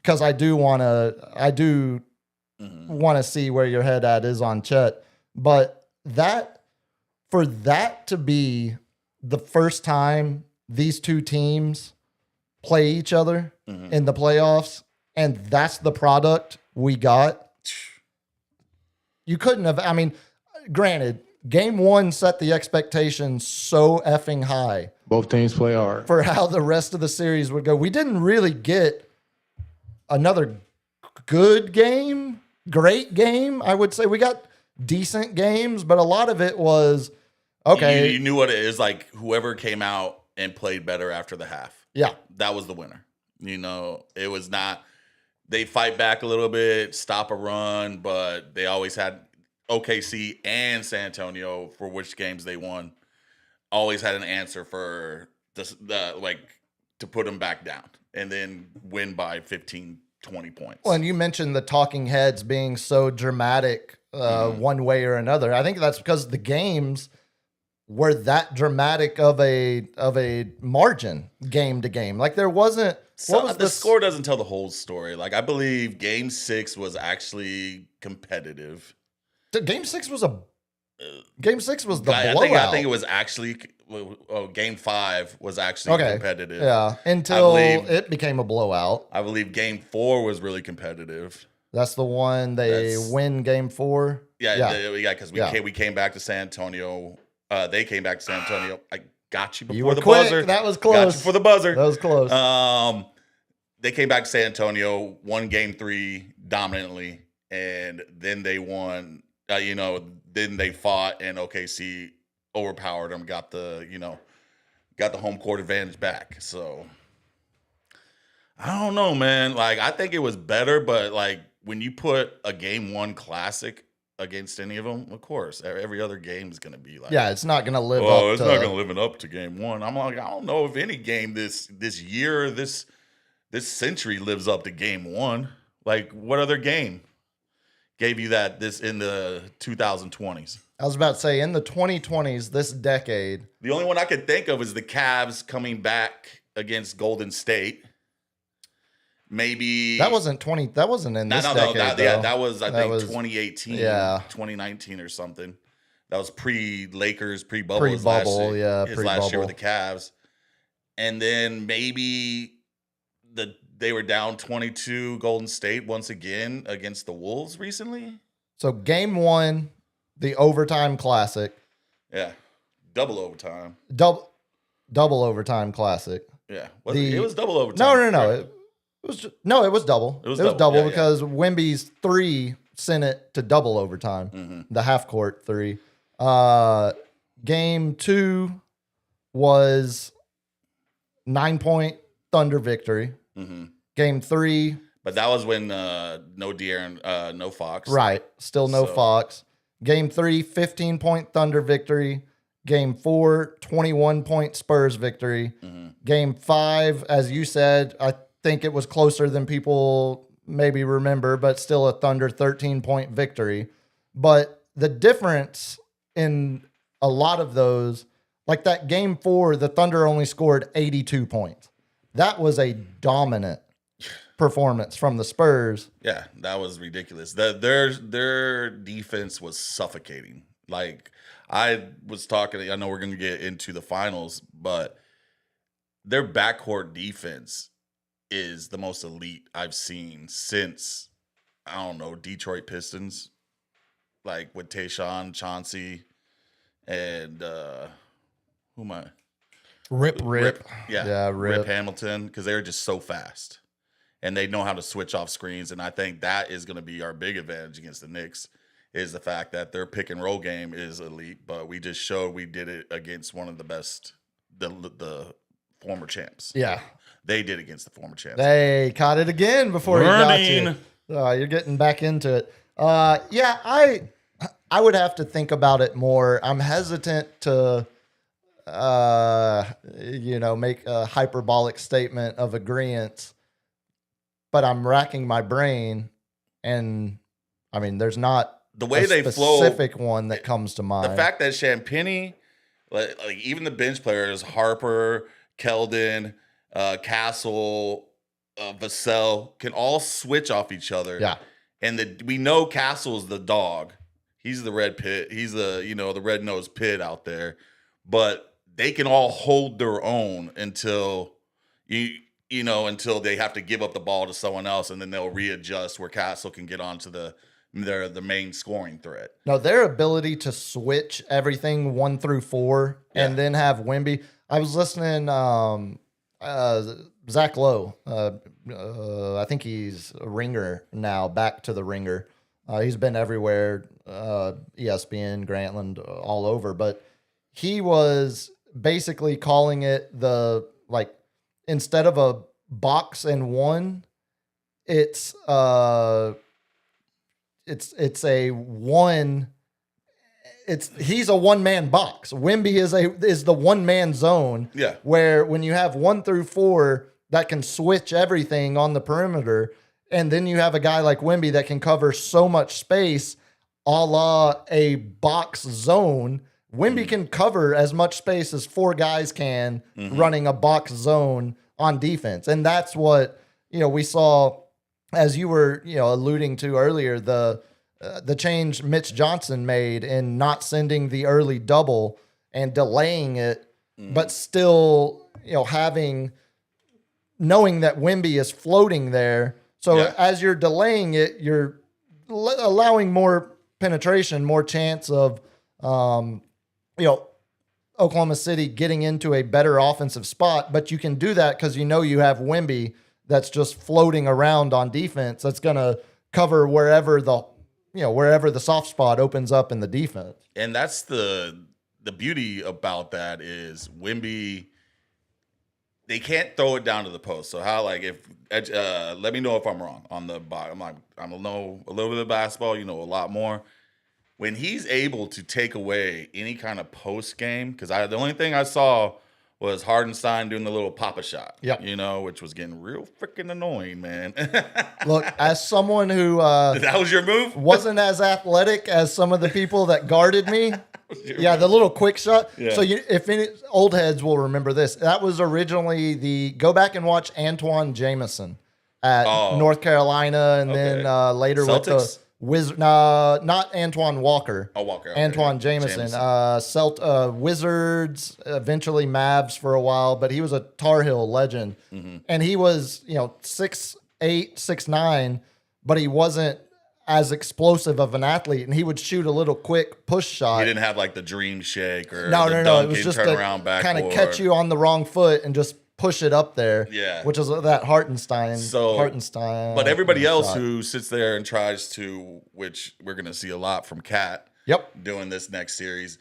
because I do want to see where your head at is on Chet. But for that to be the first time these two teams play each other in the playoffs, and that's the product we got. You couldn't have. Granted, Game 1 set the expectation so effing high. Both teams play hard. For how the rest of the series would go. We didn't really get another good game, great game, I would say. We got decent games, but a lot of it was, okay. You knew what it is, like whoever came out and played better after the half. Yeah. That was the winner. It was not, they fight back a little bit, stop a run, but they always had OKC and San Antonio, for which games they won, always had an answer for to put them back down and then win by 15, 20 points. Well, and you mentioned the talking heads being so dramatic one way or another. I think that's because the games were that dramatic of a margin game to game. Like there wasn't. The score doesn't tell the whole story. Like I believe Game 6 was actually competitive. Game 6 was a Game 6 was the I blowout. think it was actually Game 5 was actually competitive. Yeah, until it became a blowout. I believe Game 4 was really competitive. That's the one they win Game 4. Yeah, because we came back to San Antonio. They came back to San Antonio. I got you before You were the quick. buzzer. That was close. Got you for the buzzer. That was close. They came back to San Antonio, won Game 3 dominantly, and then they won. Then they fought, and OKC overpowered them. Got the home court advantage back. So I don't know, man. Like, I think it was better, but like when you put a Game 1 classic against any of them, of course, every other game is going to be like, it's not going to live up. Oh, it's not going to live up to Game 1. I'm like, I don't know if any game this year, this century lives up to Game 1. Like, what other game gave you this in the 2020s? I was about to say, in the 2020s, this decade. The only one I could think of is the Cavs coming back against Golden State. Maybe that wasn't in this decade. That was, I think, 2018, 2019 or something. That was pre-Lakers, pre-bubble. Pre-bubble, his last year with the Cavs. And then maybe they were down 22 Golden State once again against the Wolves recently. So Game 1, the overtime classic. Yeah. Double overtime. Double overtime classic. Yeah. It was double overtime. No. It was double. It was double because Wemby's 3 sent it to double overtime. The half court 3. Game 2 was 9-point Thunder victory. Game 3, but that was when no De'Aaron, no Fox. Right, still no Fox. Game 3, 15-point Thunder victory. Game 4, 21-point Spurs victory. Game 5, as you said, I think it was closer than people maybe remember, but still a Thunder 13-point victory. But the difference in a lot of those, like that Game 4, the Thunder only scored 82 points. That was a dominant performance from the Spurs. Yeah, that was ridiculous. Their defense was suffocating. Like, I was talking, I know we're going to get into the finals, but their backcourt defense is the most elite I've seen since, I don't know, Detroit Pistons, like with Tayshaun, Chauncey, and who am I? Rip. Yeah, Rip Hamilton, because they're just so fast. And they know how to switch off screens. And I think that is going to be our big advantage against the Knicks, is the fact that their pick and roll game is elite. But we just showed we did it against one of the best, the former champs. Yeah. They did against the former champs. They caught it again before he got you. You're getting back into it. I would have to think about it more. I'm hesitant to make a hyperbolic statement of agreeance, but I'm racking my brain, and I mean, there's not the way they specific one that comes to mind. The fact that Champagnie, like even the bench players, Harper, Keldon, Castle, Vassell, can all switch off each other. Yeah, and we know Castle's the dog. He's the red pit. He's the red-nosed pit out there, but they can all hold their own until until they have to give up the ball to someone else, and then they'll readjust where Castle can get onto the main scoring threat. No, their ability to switch everything 1 through 4 and then have Wemby. I was listening, Zach Lowe. I think he's a Ringer now, back to the Ringer. He's been everywhere, ESPN, Grantland, all over, but he was basically calling it instead of a box and one, it's a one. He's a one-man box. Wemby is the one-man zone. Yeah. Where when you have 1 through 4 that can switch everything on the perimeter, and then you have a guy like Wemby that can cover so much space, a la a box zone. Wemby can cover as much space as 4 guys can running a box zone on defense. And that's what, we saw, as you were, alluding to earlier, the the change Mitch Johnson made in not sending the early double and delaying it, but still, knowing that Wemby is floating there. So as you're delaying it, you're allowing more penetration, more chance of, Oklahoma City getting into a better offensive spot. But you can do that because you have Wemby that's just floating around on defense. That's going to cover wherever the soft spot opens up in the defense. And that's the beauty about that is Wemby, they can't throw it down to the post. So how, let me know if I'm wrong on the bottom. I know a little bit of basketball, a lot more. When he's able to take away any kind of post game, because the only thing I saw was Hardenstein doing the little pop-a shot, which was getting real freaking annoying, man. Look, as someone who that was your move, wasn't as athletic as some of the people that guarded me. The little quick shot. Yeah. So if any old heads will remember this, that was originally go back and watch Antoine Jameson at North Carolina, and then later Celtics? With the Wizard. Not Antoine Walker. Oh, Walker. Okay. Antoine Jameson. Wizards, eventually Mavs for a while, but he was a Tar Heel legend, and he was 6'8", 6'9", but he wasn't as explosive of an athlete, and he would shoot a little quick push shot. He didn't have like the dream shake or no. It was just turnaround back kind of catch you on the wrong foot and just push it up there. Yeah, which is that Hartenstein. But everybody else who sits there and tries to, which we're going to see a lot from Cat. Doing this next series,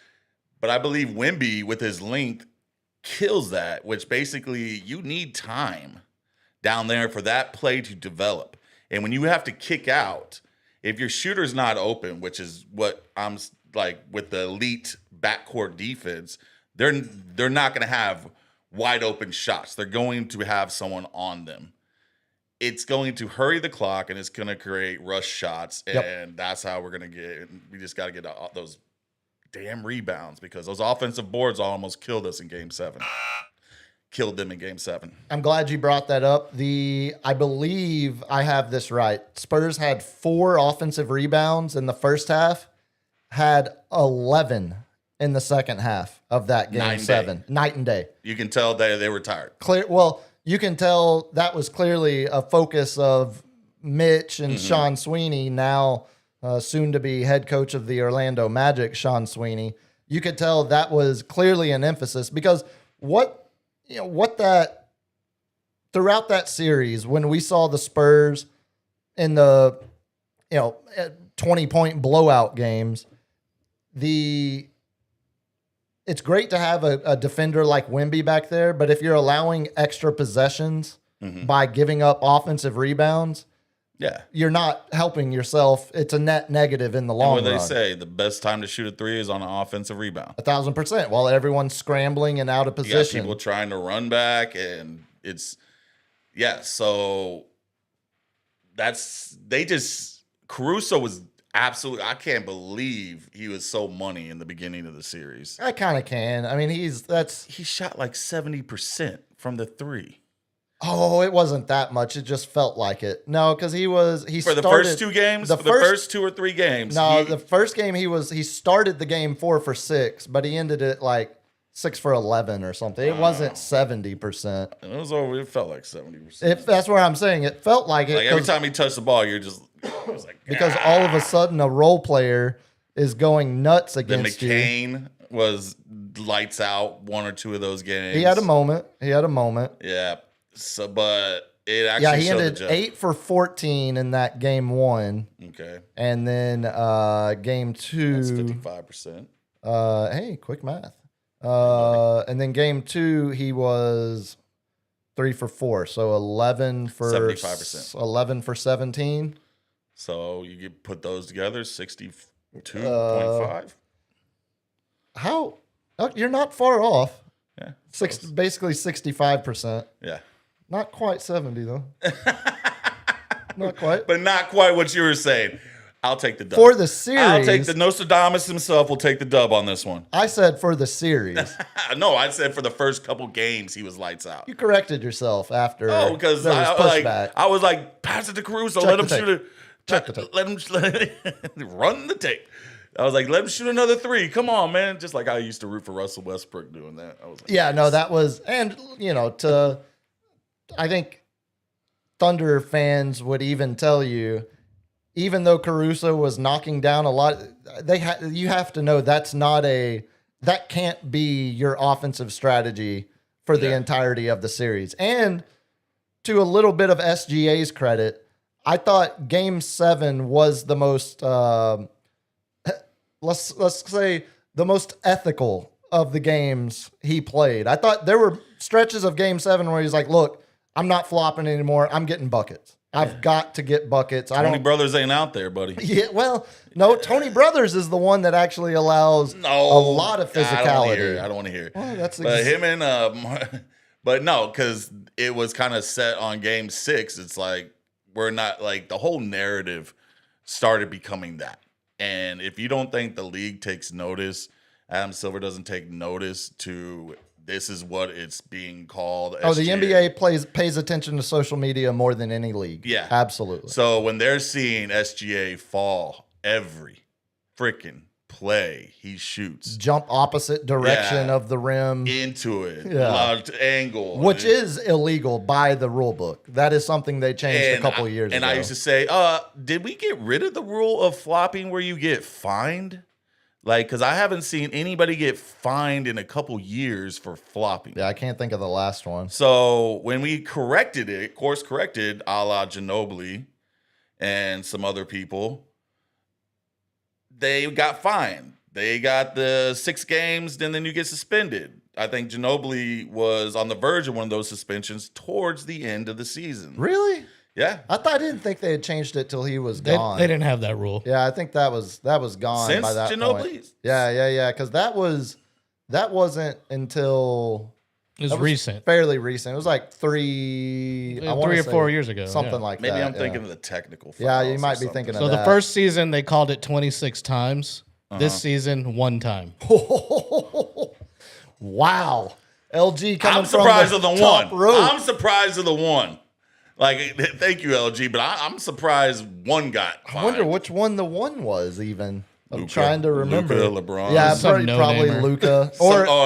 but I believe Wemby with his length kills that. Which basically you need time down there for that play to develop, and when you have to kick out. If your shooter's not open, which is what I'm like with the elite backcourt defense, they're not going to have wide open shots. They're going to have someone on them. It's going to hurry the clock, and it's going to create rush shots, and that's how we're going to get. We just got to get those damn rebounds because those offensive boards almost killed us in Game 7. Killed them in Game 7. I'm glad you brought that up. I believe I have this right. Spurs had 4 offensive rebounds in the first half, had 11 in the second half of that Game 7. Night and day. You can tell they were tired. You can tell that was clearly a focus of Mitch and Sean Sweeney, now soon to be head coach of the Orlando Magic, Sean Sweeney. You could tell that was clearly an emphasis because throughout that series, when we saw the Spurs in the 20-point blowout games, it's great to have a defender like Wemby back there, but if you're allowing extra possessions by giving up offensive rebounds, you're not helping yourself. It's a net negative in the long run. What they say, the best time to shoot a three is on an offensive rebound. 1,000%. While everyone's scrambling and out of position. You got people trying to run back, and so Caruso was absolutely, I can't believe he was so money in the beginning of the series. I kind of can. I mean, he shot like 70% from the three. Oh, it wasn't that much. It just felt like it. No, because the first 2 games, the first 2 or 3 games. No, the first game he started the game 4 for 6, but he ended it like 6 for 11 or something. It wasn't 70%. It felt like 70%. That's what I'm saying. It felt like it. Like every time he touched the ball, you're just it was like because all of a sudden a role player is going nuts against you. McCain was lights out 1 or 2 of those games. He had a moment. Yeah. So, but it actually he ended 8 for 14 in that game 1. Okay. And then game 2. That's 55%. Hey, quick math. And then game 2, he was 3 for 4. So 11 for 75%. 11 for 17. So you could put those together, 62.5. How? Oh, you're not far off. Yeah. Basically 65%. Yeah. Not quite 70 though. Not quite. But not quite what you were saying. I'll take the dub. For the series. I'll take the Nostradamus himself will take the dub on this one. I said for the series. No, I said for the first couple games he was lights out. You corrected yourself after. Oh, because I was like, pass it to Caruso. Let him shoot it. Check the tape. Let him run the tape. I was like, let him shoot another 3. Come on, man. Just like I used to root for Russell Westbrook doing that. I was like, Yeah, no, that was, and I think Thunder fans would even tell you, even though Caruso was knocking down a lot, you have to know that can't be your offensive strategy for the entirety of the series. And to a little bit of SGA's credit, I thought Game 7 was the most, let's say, the most ethical of the games he played. I thought there were stretches of Game 7 where he's like, look, I'm not flopping anymore. I'm getting buckets. I've got to get buckets. Tony Brothers ain't out there, buddy. Yeah, well, no, Tony Brothers is the one that actually allows a lot of physicality. I don't want to hear it. Well, that's but him and but no, because it was kind of set on Game 6. It's like we're not like the whole narrative started becoming that. And if you don't think the league takes notice, Adam Silver doesn't take notice to this is what it's being called. Oh, the NBA pays attention to social media more than any league. Yeah. Absolutely. So when they're seeing SGA fall every freaking play he shoots, jump opposite direction of the rim into it, large angle, which is illegal by the rule book. That is something they changed a couple of years ago. And I used to say, did we get rid of the rule of flopping where you get fined? Like, because I haven't seen anybody get fined in a couple years for flopping. Yeah, I can't think of the last one. So when we corrected it, course corrected, a la Ginobili and some other people, they got fined. They got the 6 games, then you get suspended. I think Ginobili was on the verge of one of those suspensions towards the end of the season. Really? Yeah. I didn't think they had changed it till he was gone. They didn't have that rule. Yeah, I think that was gone Since by that Ginobili? point. Yeah, because that wasn't until It was recent. fairly recent. It was like 3 or 4 years ago. something yeah. like Maybe that. I'm thinking of the technical Yeah, fouls you or might be something. thinking of So that. the first season they called it 26 times. This season, 1 time. Wow. LG coming I'm surprised of the top one. rope. I'm surprised of the one. Like, thank you, LG, but I'm surprised one got I fined. wonder which one the one was even. I'm Luka. trying to remember. Luka, LeBron. Yeah, Some probably no-namer. Luka.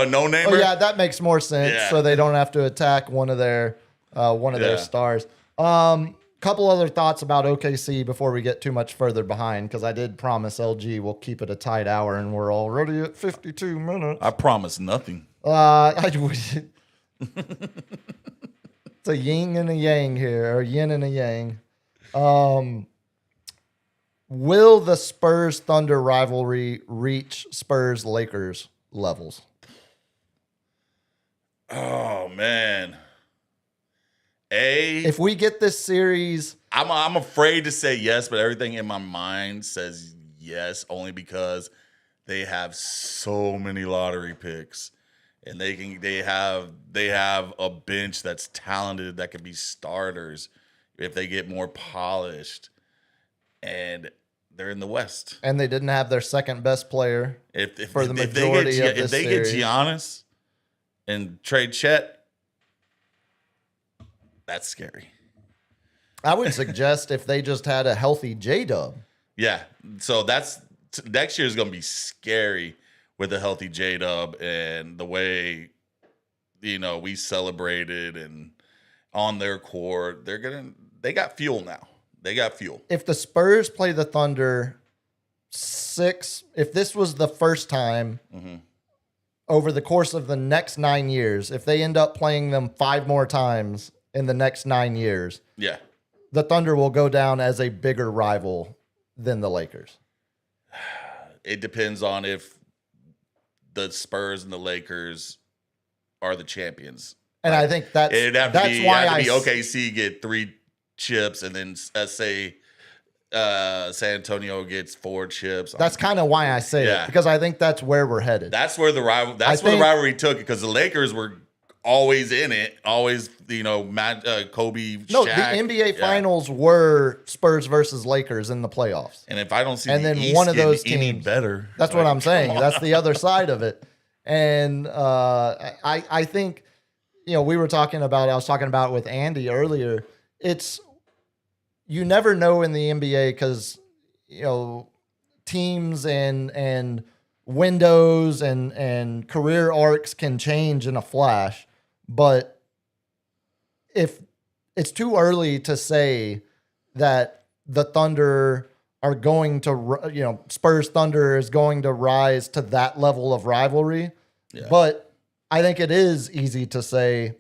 no-namer? Oh yeah, that makes more sense. Yeah. So they don't have to attack one of their stars. Couple other thoughts about OKC before we get too much further behind, because I did promise LG we'll keep it a tight hour, and we're already at 52 minutes. I promise nothing. It's a yin and a yang here, or yin and a yang. Will the Spurs Thunder rivalry reach Spurs Lakers levels? Oh, man. If we get this series, I'm afraid to say yes, but everything in my mind says yes, only because they have so many lottery picks, and they have a bench that's talented that could be starters if they get more polished, and they're in the West. and they didn't have their second best player. If For the if they majority get, of this if they series. get Giannis and trade Chet, that's scary. I would suggest if they just had a healthy J-Dub. Yeah, so next year is going to be scary with a healthy J-Dub and the way we celebrated and on their court. They got fuel now. They got fuel. If the Spurs play the Thunder if this was the first time over the course of the next 9 years, if they end up playing them 5 more times in the next 9 years, Yeah. the Thunder will go down as a bigger rival than the Lakers. It depends on if the Spurs and the Lakers are the champions. And I think that's It'd have to that's be, why have to I be OKC get 3 chips, and then say San Antonio gets 4 chips. that's kind of why I say Yeah. it, because I think that's where we're headed. That's where the rivalry took it, because the Lakers were always in it, always Kobe, No, Shaq. the NBA Yeah. Finals were Spurs versus Lakers in the playoffs. And if I don't see And the then East one of getting those any teams- better, That's what like, I'm saying. come on. That's the other side of it. And I think, I was talking about it with Andy earlier. It's, you never know in the NBA because, teams and windows and career arcs can change in a flash. But if it's too early to say that the Thunder are going to, Spurs Thunder is going to rise to that level of rivalry. Yeah. But I think it is easy to say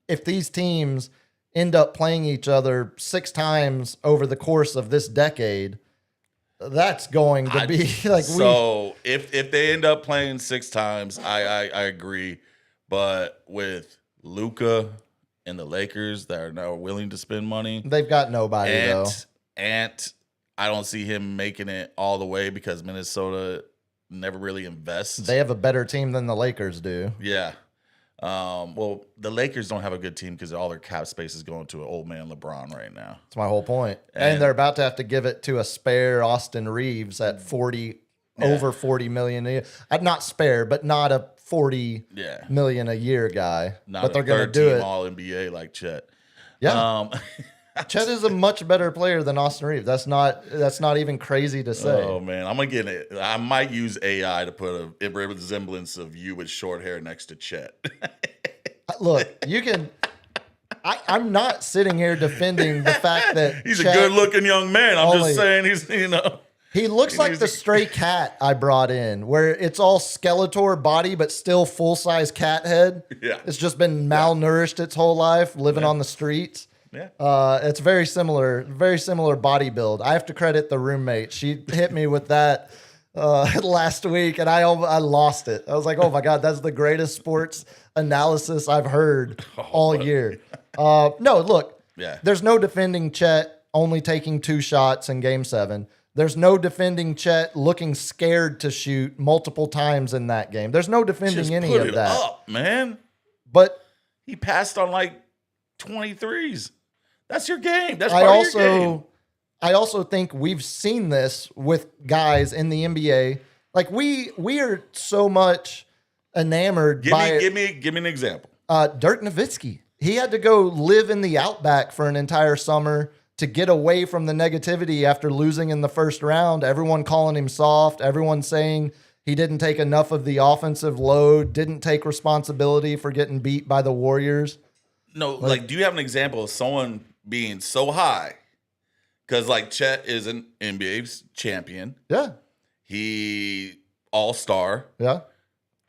if these teams end up playing each other 6 times over the course of this decade, that's going to be like if they end up playing 6 times, I agree. But with Luka and the Lakers that are now willing to spend money, they've got nobody though. I don't see him making it all the way because Minnesota never really invests. They have a better team than the Lakers do. Yeah. Well, the Lakers don't have a good team because all their cap space is going to an old man LeBron right now. That's my whole point. And they're about to have to give it to a spare Austin Reeves at over $40 million a year. Not spare, but not a $40 million a year guy. But they're going to do it. All NBA like Chet. Yeah. Chet is a much better player than Austin Reeves. That's not even crazy to say. Oh man, I'm gonna get it. I might use AI to put a resemblance of you with short hair next to Chet. Look, you can. I'm not sitting here defending the fact that he's Chet a good-looking young man. I'm just saying he's He looks like the stray cat I brought in, where it's all Skeletor body, but still full-size cat head. Yeah, it's just been malnourished its whole life, living on the streets. Yeah, it's very similar body build. I have to credit the roommate. She hit me with that last week, and I lost it. I was like, oh my God, that's the greatest sports analysis I've heard all year. No, look, there's no defending Chet only taking 2 shots in Game 7. There's no defending Chet looking scared to shoot multiple times in that game. There's no defending any of that. Up, man. But he passed on like 23s. That's your game. That's part of your game. I also think we've seen this with guys in the NBA. Like we are so much enamored by give me an example. Dirk Nowitzki. He had to go live in the Outback for an entire summer to get away from the negativity after losing in the first round. Everyone calling him soft. Everyone saying he didn't take enough of the offensive load, didn't take responsibility for getting beat by the Warriors. No, like do you have an example of someone being so high? Because like Chet is an NBA champion. Yeah. He all-star. Yeah.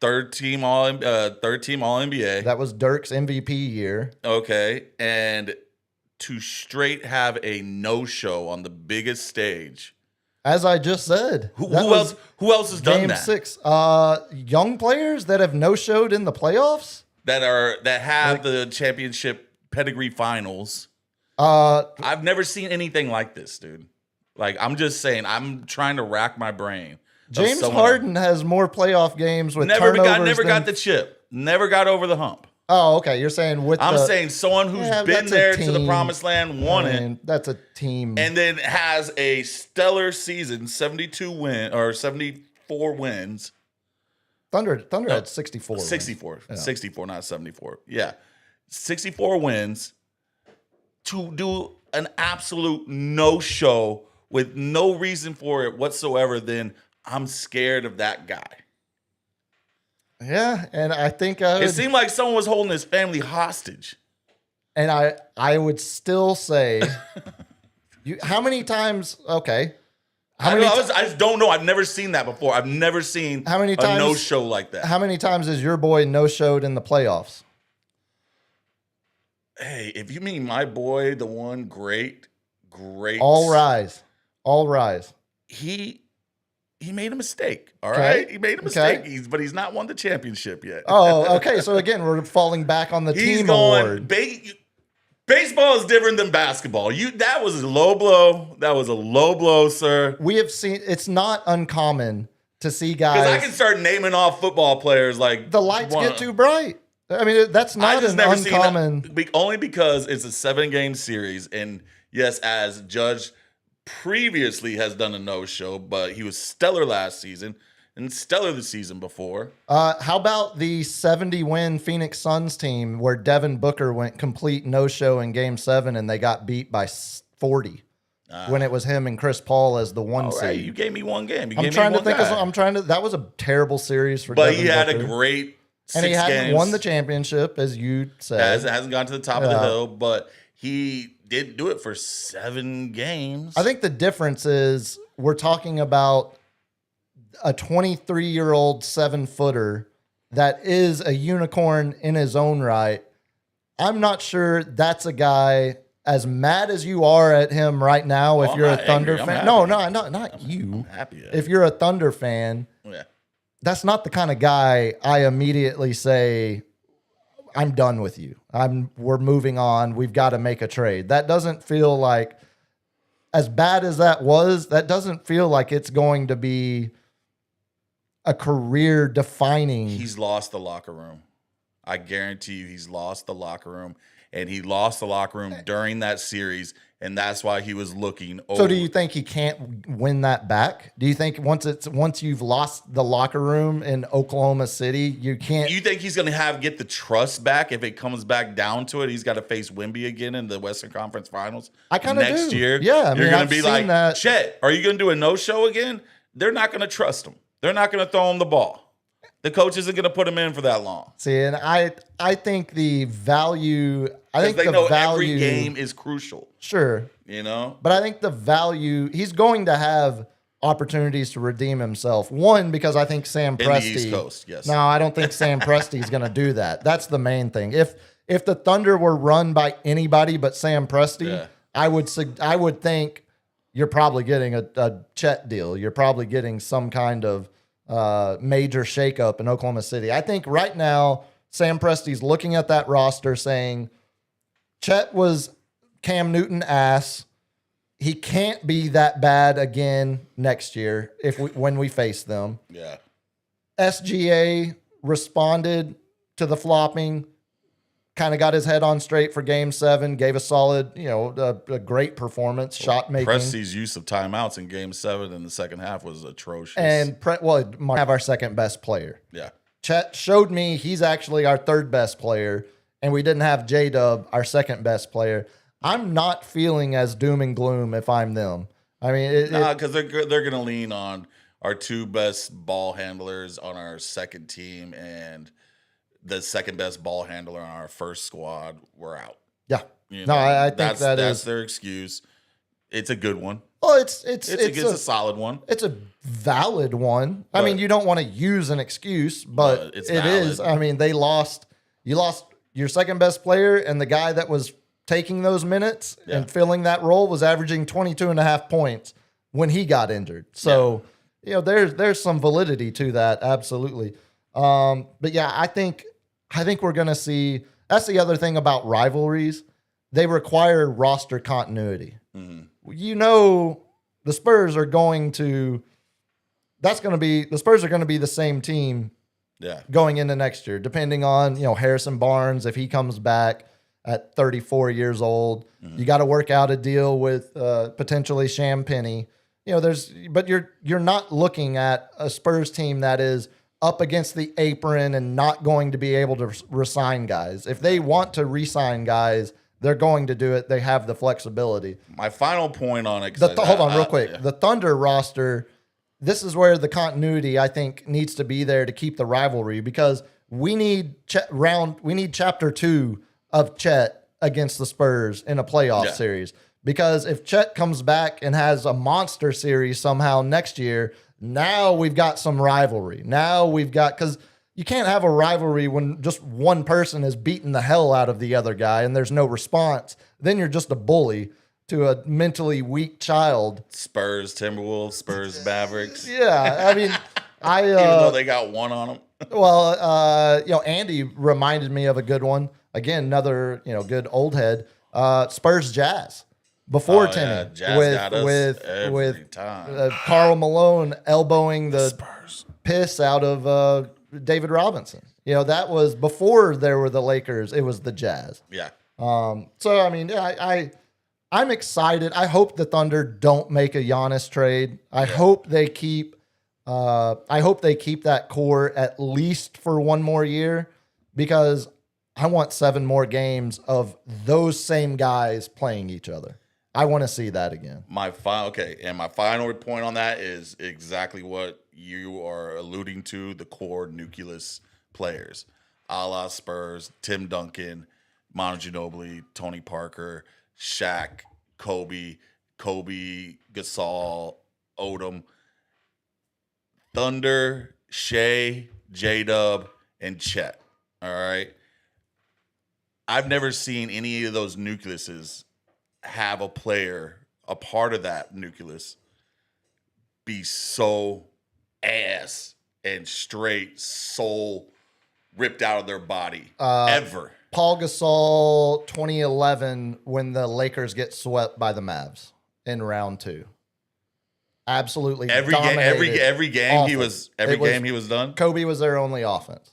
Third team all NBA. That was Dirk's MVP year. Okay. And to straight have a no-show on the biggest stage. As I just said. Who else has done that? Game 6. Young players that have no-showed in the playoffs? That have the championship pedigree finals. I've never seen anything like this, dude. Like, I'm just saying, I'm trying to rack my brain. James Harden has more playoff games with turnovers. Never got the chip. Never got over the hump. Oh, okay. You're saying I'm saying someone who's been there to the promised land, won it. That's a team. And then has a stellar season, 74 wins. Thunder had 64. 64. Yeah. 64, not 74. Yeah. 64 wins to do an absolute no-show with no reason for it whatsoever, then I'm scared of that guy. Yeah, and I think it seemed like someone was holding his family hostage. And I would still say, how many times? Okay, I just don't know. I've never seen that before. I've never seen a no-show like that. How many times has your boy no-showed in the playoffs? Hey, if you mean my boy, the one great. All rise. He made a mistake, all right? He made a mistake, but he's not won the championship yet. Oh, okay. So, again, we're falling back on the team award. Baseball is different than basketball. That was a low blow. That was a low blow, sir. We have seen – it's not uncommon to see guys – because I can start naming off football players like – the lights get too bright. I mean, that's not an uncommon – only because it's a 7-game series. And, yes, as Judge – previously has done a no-show, but he was stellar last season and stellar the season before. How about the 70-win Phoenix Suns team where Devin Booker went complete no-show in Game 7 and they got beat by 40 when it was him and Chris Paul as the one All seed. right, you gave me one game. I'm trying to think. That was a terrible series for. But Devin he had Booker. a great. And he 6 hadn't games. won the championship, as you said. Hasn't gone to the top of the hill, but he did do it for 7 games. I think the difference is we're talking about a 23-year-old 7-footer that is a unicorn in his own right. I'm not sure that's a guy, as mad as you are at him right now, if I'm you're a not Thunder angry. I'm fan. happy. No, not you. I'm happy. If you're a Thunder fan, Yeah. that's not the kind of guy I immediately say, I'm done with you. We're moving on. We've got to make a trade. That doesn't feel like, as bad as that was, that doesn't feel like it's going to be a career defining. He's lost the locker room. I guarantee you he's lost the locker room. And he lost the locker room during that series. And that's why he was looking over. So do you think he can't win that back? Do you think once you've lost the locker room in Oklahoma City, you can't? You think he's going to get the trust back if it comes back down to it? He's got to face Wemby again in the Western Conference Finals. I kind of do. Next year. Yeah, you're going I've to be seen like, that. Chet, are you going to do a no-show again? They're not going to trust him. They're not going to throw him the ball. The coach isn't going to put him in for that long. See, and I think the value. I think they the know value. every game is crucial. Sure. You know? But I think the value, he's going to have opportunities to redeem himself. One, because I think Sam Presti. In the East Coast, yes. No, I don't think Sam Presti is going to do that. That's the main thing. If the Thunder were run by anybody but Sam Presti, Yeah. I would think you're probably getting a Chet deal. You're probably getting some kind of major shakeup in Oklahoma City. I think right now, Sam Presti's looking at that roster saying, Chet was Cam Newton ass. He can't be that bad again next year when we face them. Yeah. SGA responded to the flopping, kind of got his head on straight for Game 7, gave a solid, a great performance, shot making. Presti's use of timeouts in Game 7 in the second half was atrocious. And might have our second best player. yeah. Chet showed me he's actually our third best player, and we didn't have J-Dub, our second best player. I'm not feeling as doom and gloom if I'm them. I mean, because they're going to lean on our 2 best ball handlers on our second team and the second best ball handler on our first squad. We're out. yeah. You No, know, I think that's their excuse. It's a good one. Well, it's a solid one. It's a valid one. I mean, you don't want to use an excuse, but it's it is. valid. I mean, you lost your second best player, and the guy that was taking those minutes and filling that role was averaging 22.5 points when he got injured. So, there's some validity to that. Absolutely. But yeah, I think we're going to see, that's the other thing about rivalries. They require roster continuity. Mm-hmm. The Spurs are going to, the Spurs are going to be the same team Yeah. going into next year, depending on, Harrison Barnes, if he comes back at 34 years old. You got to work out a deal with potentially Sham Penny. But you're not looking at a Spurs team that is up against the apron and not going to be able to resign guys. If they want to resign guys, they're going to do it. They have the flexibility. My final point on it. Hold on real quick. Yeah. The Thunder roster, this is where the continuity, I think, needs to be there to keep the rivalry, because we need chapter 2 of Chet against the Spurs in a playoff series. Because if Chet comes back and has a monster series somehow next year, now we've got some rivalry. Now we've got, because you can't have a rivalry when just one person is beating the hell out of the other guy and there's no response. Then you're just a bully to a mentally weak child. Spurs, Timberwolves, Spurs, Mavericks. Yeah, I mean, Even though they got one on them. Well, Andy reminded me of a good one. Again, another, good old head. Spurs Jazz. Before Timmy, Jazz got us every time. Karl Malone elbowing the Spurs. piss out of David Robinson. That was before there were the Lakers. It was the Jazz. Yeah. So I mean, I'm excited. I hope the Thunder don't make a Giannis trade. I hope they keep. I hope they keep that core at least for one more year, because I want 7 more games of those same guys playing each other. I want to see that again. My final point on that is exactly what you are alluding to, the core nucleus players. A la Spurs, Tim Duncan, Manu Ginobili, Tony Parker, Shaq, Kobe, Gasol, Odom, Thunder, Shea, J-Dub, and Chet. All right? I've never seen any of those nucleuses have a player, a part of that nucleus, be so ass and straight soul ripped out of their body ever. Paul Gasol, 2011, when the Lakers get swept by the Mavs in round 2. Absolutely Every game he was done. Kobe was their only offense.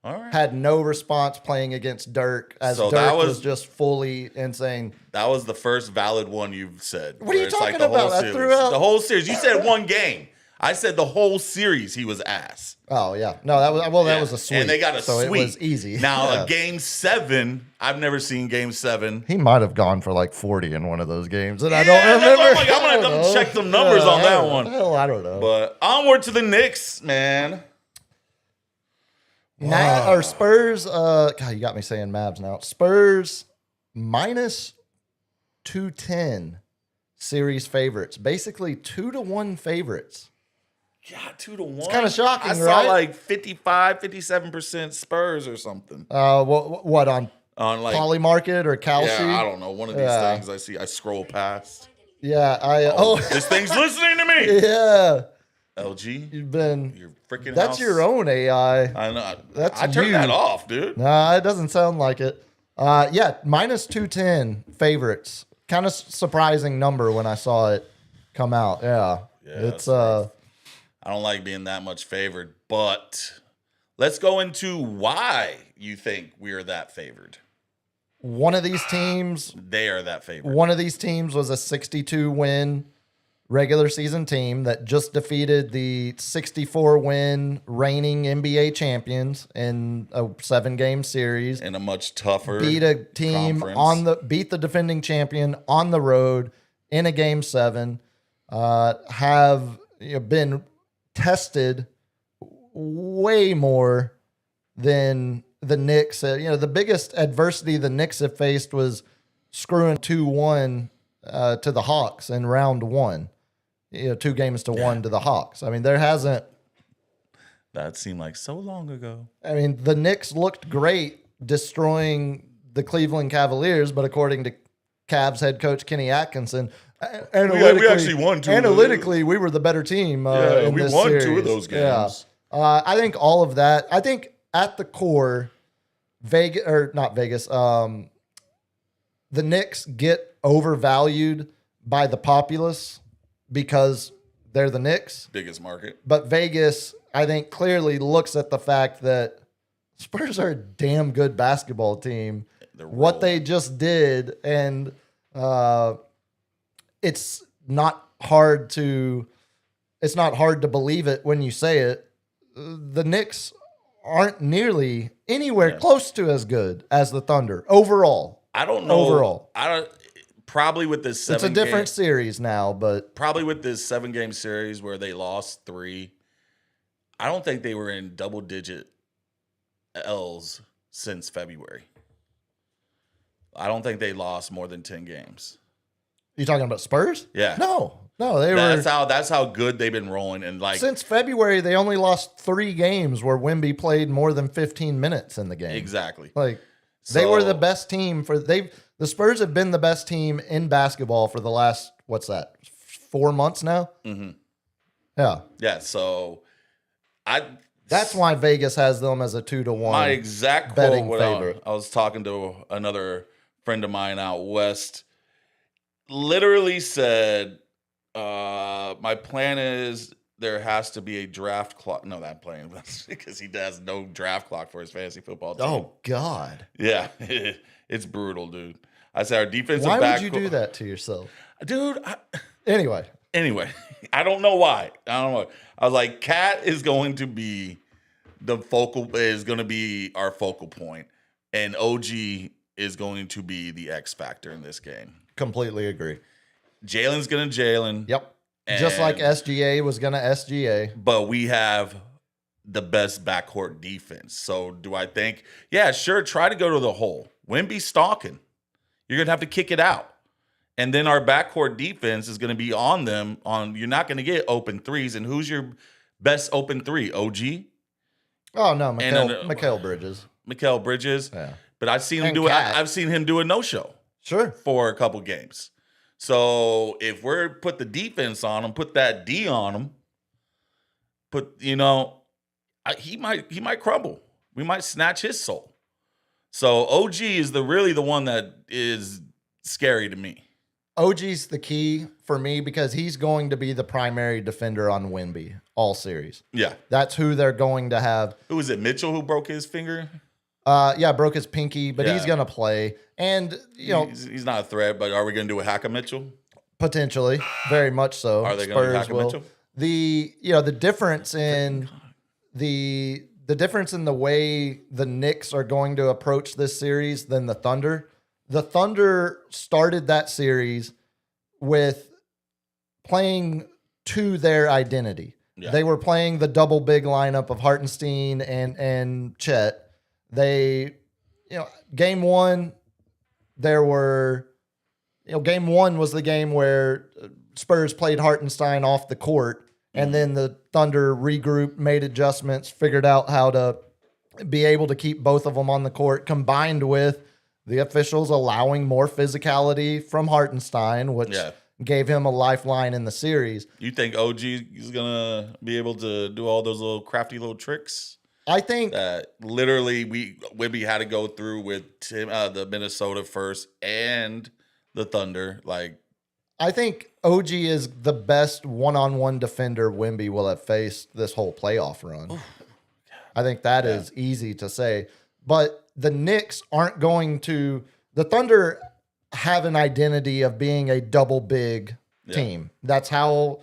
All right. Had no response playing against Dirk, as So Dirk that was was- just fully insane. That was the first valid one you've said. What are you where it's like talking the whole about? I series. threw out- The whole series. You said one game. I said the whole series he was ass. Oh yeah, no, that was a sweep, And they got a so sweep. it was easy. Now Yeah. a game 7, I've never seen game 7. He might have gone for like 40 in one of those games, and I Yeah, don't that's remember. what I'm like, I'm gonna I don't have to know. check some numbers on that one. Hell, I don't know. But onward to the Knicks, man. Or Spurs. God, you got me saying Mavs now. Spurs minus 210 series favorites. Basically 2-1 favorites. God, 2-1. It's kinda shocking, I saw right? like 55, 57% Spurs or something. What on On like Poly Market or Kalshi? yeah, I don't know. One of these Yeah. things I see. I scroll past. Yeah, This thing's listening to me. yeah. LG, You've been. your freaking That's house. your own AI. I know. That's I turned you. that off, dude. Nah, it doesn't sound like it. Yeah, minus 210 favorites. Kind of surprising number when I saw it come out. Yeah, it's that's I don't like being that much favored, but let's go into why you think we are that favored. one of these teams. They are that favored. One of these teams was a 62 win regular season team that just defeated the 64 win reigning NBA champions in a 7-game series. In a much tougher Beat a team conference. beat the defending champion on the road in a game 7. Have been tested way more than the Knicks. The biggest adversity the Knicks have faced was screwing 2-1 to the Hawks in round 1. 2 games to 1 to the Hawks. I mean, there hasn't. That seemed like so long ago. I mean, the Knicks looked great destroying the Cleveland Cavaliers, but according to Cavs head coach Kenny Atkinson, we actually won 2 of those. Analytically, we were the better team. In we this won 2 of series. those Yeah. games. I think all of that. I think at the core, not Vegas. The Knicks get overvalued by the populace because they're the Knicks. Biggest market. But Vegas, I think, clearly looks at the fact that Spurs are a damn good basketball team. They're What rolling. they just did, and it's not hard to believe it when you say it. The Knicks aren't nearly anywhere close to as good as the Thunder overall. I don't know. Overall. I don't. Probably with this 7 It's a different series now, but Probably with this 7-game series where they lost 3. I don't think they were in double-digit L's since February. I don't think they lost more than 10 games. you talking about Spurs? Yeah. No, they That's were. that's how good they've been rolling. And like Since February, they only lost 3 games where Wemby played more than 15 minutes in the game. exactly. Like they were the So- best team the Spurs have been the best team in basketball for the last 4 months now. Mm-hmm. Yeah, Yeah. So that's why Vegas has them as a 2-1. my exact betting quote. favorite. I was talking to another friend of mine out west. Literally said, "My plan is there has to be a draft clock." No, that playing because he does no draft clock for his fantasy football team. Oh God, Yeah, it's brutal, dude. I said our defensive why back. would you do that to yourself? dude? Anyway, I don't know why. I was like, Cat is going to be our focal point, and OG is going to be the X factor in this game. Completely agree. Jalen's gonna Jalen. Yep. Just like And- SGA was going to SGA. but we have the best backcourt defense. So do I think, yeah, sure, try to go to the hole. Wemby stalking. You're going to have to kick it out. And then our backcourt defense is going to be on them. You're not going to get open threes. And who's your best open three? OG? Oh, no, And Mikal Bridges. Mikal Bridges? Yeah. But I've seen him And do it. Cat. I've seen him do a no-show Sure. for a couple games. So if we're put the defense on him, put that D on him, he might crumble. We might snatch his soul. So OG is really the one that is scary to me. OG's the key for me because he's going to be the primary defender on Wemby all series. Yeah. That's who they're going to have. Who was it? Mitchell who broke his finger? Broke his pinky, but he's Yeah. going to play. And, He's not a threat, but are we going to do a hack of Mitchell? potentially, very much so. Are they going to Spurs hack of will. Mitchell? The difference in the difference in the way the Knicks are going to approach this series than the Thunder. The Thunder started that series with playing to their identity. Yeah. They were playing the double big lineup of Hartenstein and Chet. Game one, game one was the game where Spurs played Hartenstein off the court, and then the Thunder regrouped, made adjustments, figured out how to be able to keep both of them on the court, combined with the officials allowing more physicality from Hartenstein, which gave him a lifeline in the series. You think OG is going to be able to do all those little crafty little tricks? I think That literally Wemby had to go through with the Minnesota first and the Thunder. I think OG is the best one-on-one defender Wemby will have faced this whole playoff run. I think that is easy to say. But the Knicks aren't going to – the Thunder have an identity of being a double big team. That's how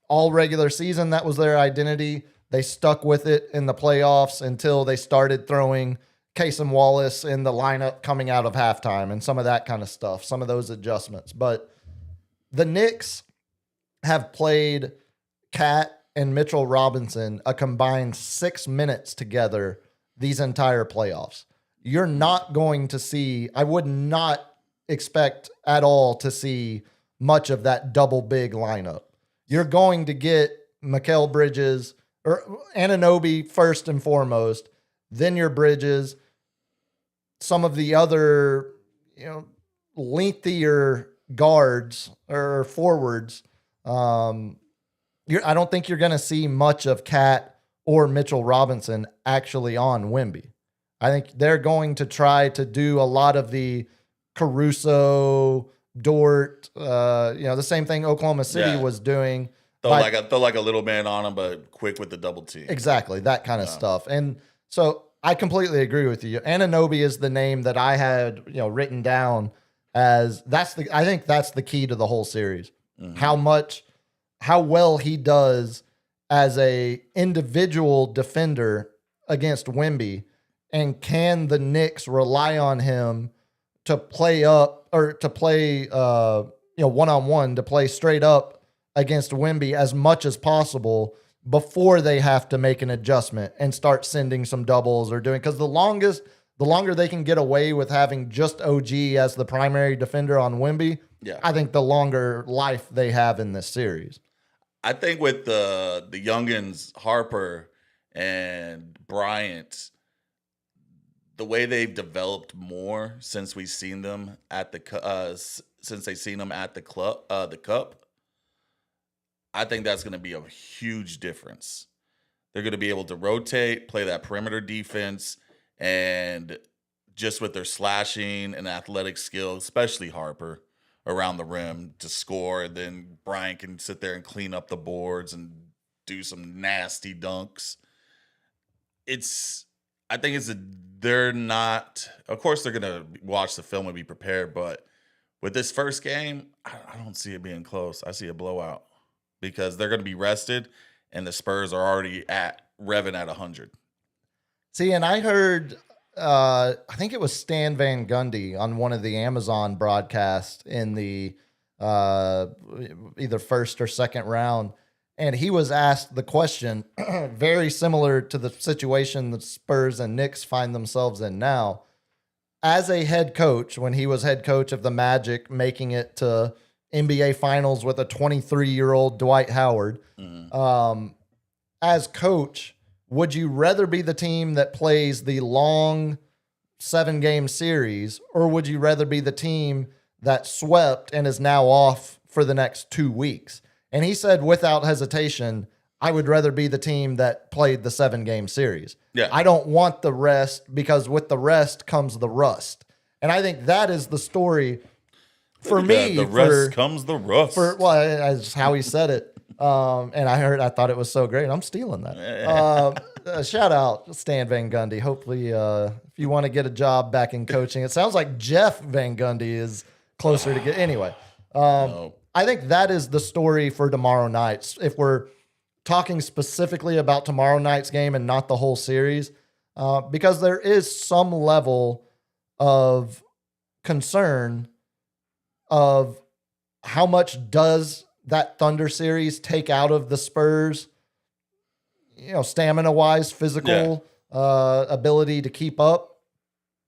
all regular season that was their identity. They stuck with it in the playoffs until they started throwing Kasem Wallace in the lineup coming out of halftime and some of that kind of stuff, some of those adjustments. But the Knicks have played Cat and Mitchell Robinson a combined 6 minutes together these entire playoffs. You're not going to see, I would not expect at all to see much of that double big lineup. You're going to get Mikal Bridges or Anunoby first and foremost, then your Bridges, some of the other, lengthier guards or forwards. I don't think you're going to see much of Cat or Mitchell Robinson actually on Wemby. I think they're going to try to do a lot of the Caruso, Dort, the same thing Oklahoma City was doing. throw like a little man on him, but quick with the double T. Exactly, that kind of stuff. And so I completely agree with you. Anunoby is the name that I had, written down as I think that's the key to the whole series. Mm-hmm. How well he does as a individual defender against Wemby, and can the Knicks rely on him to play up or to play one-on-one, to play straight up against Wemby as much as possible before they have to make an adjustment and start sending some doubles or doing, because the longer they can get away with having just OG as the primary defender on Wemby, I think the longer life they have in this series. I think with the youngins, Harper and Bryant, the way they've developed more since we've seen them at the Cup, I think that's going to be a huge difference. They're going to be able to rotate, play that perimeter defense, and just with their slashing and athletic skill, especially Harper, around the rim to score, and then Bryant can sit there and clean up the boards and do some nasty dunks. They're not, of course they're going to watch the film and be prepared, but with this first game, I don't see it being close. I see a blowout because they're going to be rested and the Spurs are already revving at 100. See, and I heard I think it was Stan Van Gundy on one of the Amazon broadcasts in the either first or second round. And he was asked the question, very similar to the situation the Spurs and Knicks find themselves in now. As a head coach, when he was head coach of the Magic, making it to NBA Finals with a 23-year-old Dwight Howard, as coach, would you rather be the team that plays the long 7-game series, or would you rather be the team that swept and is now off for the next 2 weeks? And he said, without hesitation, I would rather be the team that played the 7-game series. Yeah. I don't want the rest, because with the rest comes the rust. And I think that is the story for me. The rest comes the rust. Well, that's how he said it. And I thought it was so great. I'm stealing that. Shout out Stan Van Gundy. Hopefully, if you want to get a job back in coaching, it sounds like Jeff Van Gundy is closer to get. Anyway, I think that is the story for tomorrow night. If we're talking specifically about tomorrow night's game and not the whole series, because there is some level of concern of how much does that Thunder series take out of the Spurs, stamina-wise, physical ability to keep up.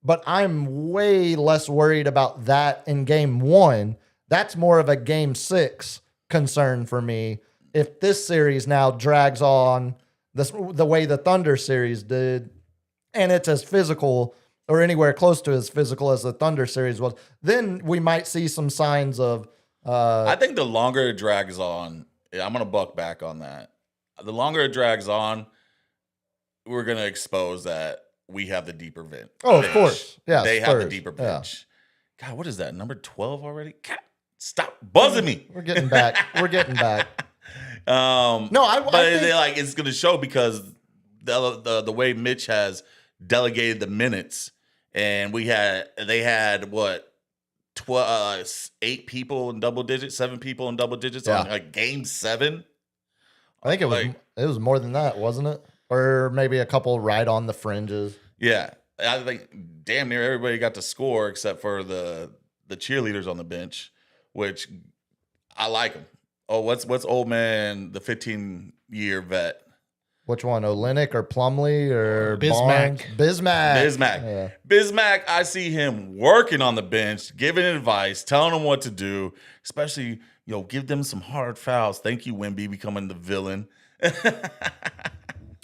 But I'm way less worried about that in game 1. That's more of a game 6 concern for me. If this series now drags on the way the Thunder series did, and it's as physical or anywhere close to as physical as the Thunder series was, then we might see some signs of I think the longer it drags on, I'm going to buck back on that. The longer it drags on, we're going to expose that we have the deeper bench. Oh, of course. Yeah, they have the deeper bench. Yeah. God, what is that? Number 12 already? God, stop buzzing me. We're getting back. We're getting back. But it's going to show because the way Mitch has delegated the minutes, and they had what? 8 people in double digits, 7 people in double digits on game 7. I think it was more than that, wasn't it? Or maybe a couple right on the fringes. Yeah, I think damn near everybody got to score except for the cheerleaders on the bench, which I like them. Oh, what's old man, the 15-year vet? Which one, Olynyk or Plumlee or Bismack? Barnes? Bismack. Yeah. Bismack, I see him working on the bench, giving advice, telling them what to do, especially, give them some hard fouls. Thank you, Wemby, becoming the villain.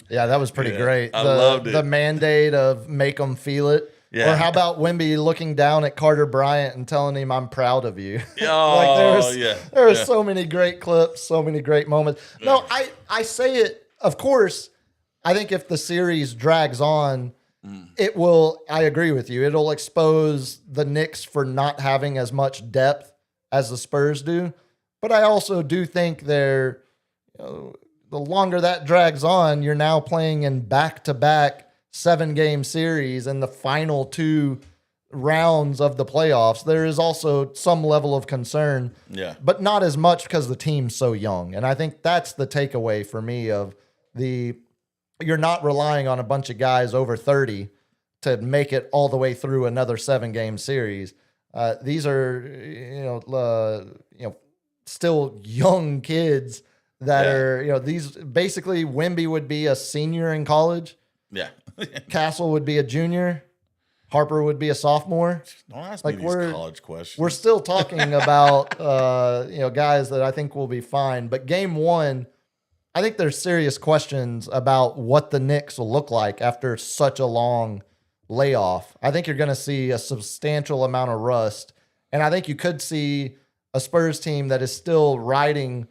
Yeah, that was pretty great. I loved it. The mandate of make them feel it. Yeah. Or how about Wemby looking down at Carter Bryant and telling him, I'm proud of you? Oh, there were so many great clips, so many great moments. No, I say it. Of course, I think if the series drags on, it will, I agree with you, it'll expose the Knicks for not having as much depth as the Spurs do. But I also do think the longer that drags on, you're now playing in back-to-back 7-game series and the final 2 rounds of the playoffs. There is also some level of concern, but not as much because the team's so young. And I think that's the takeaway for me of you're not relying on a bunch of guys over 30 to make it all the way through another 7-game series. These are, still young kids that are, these basically Wemby would be a senior in college. Yeah. Castle would be a junior. Harper would be a sophomore. Don't ask me these college questions. We're still talking about, guys that I think will be fine. But game 1, I think there's serious questions about what the Knicks will look like after such a long layoff. I think you're going to see a substantial amount of rust. And I think you could see a Spurs team that is still riding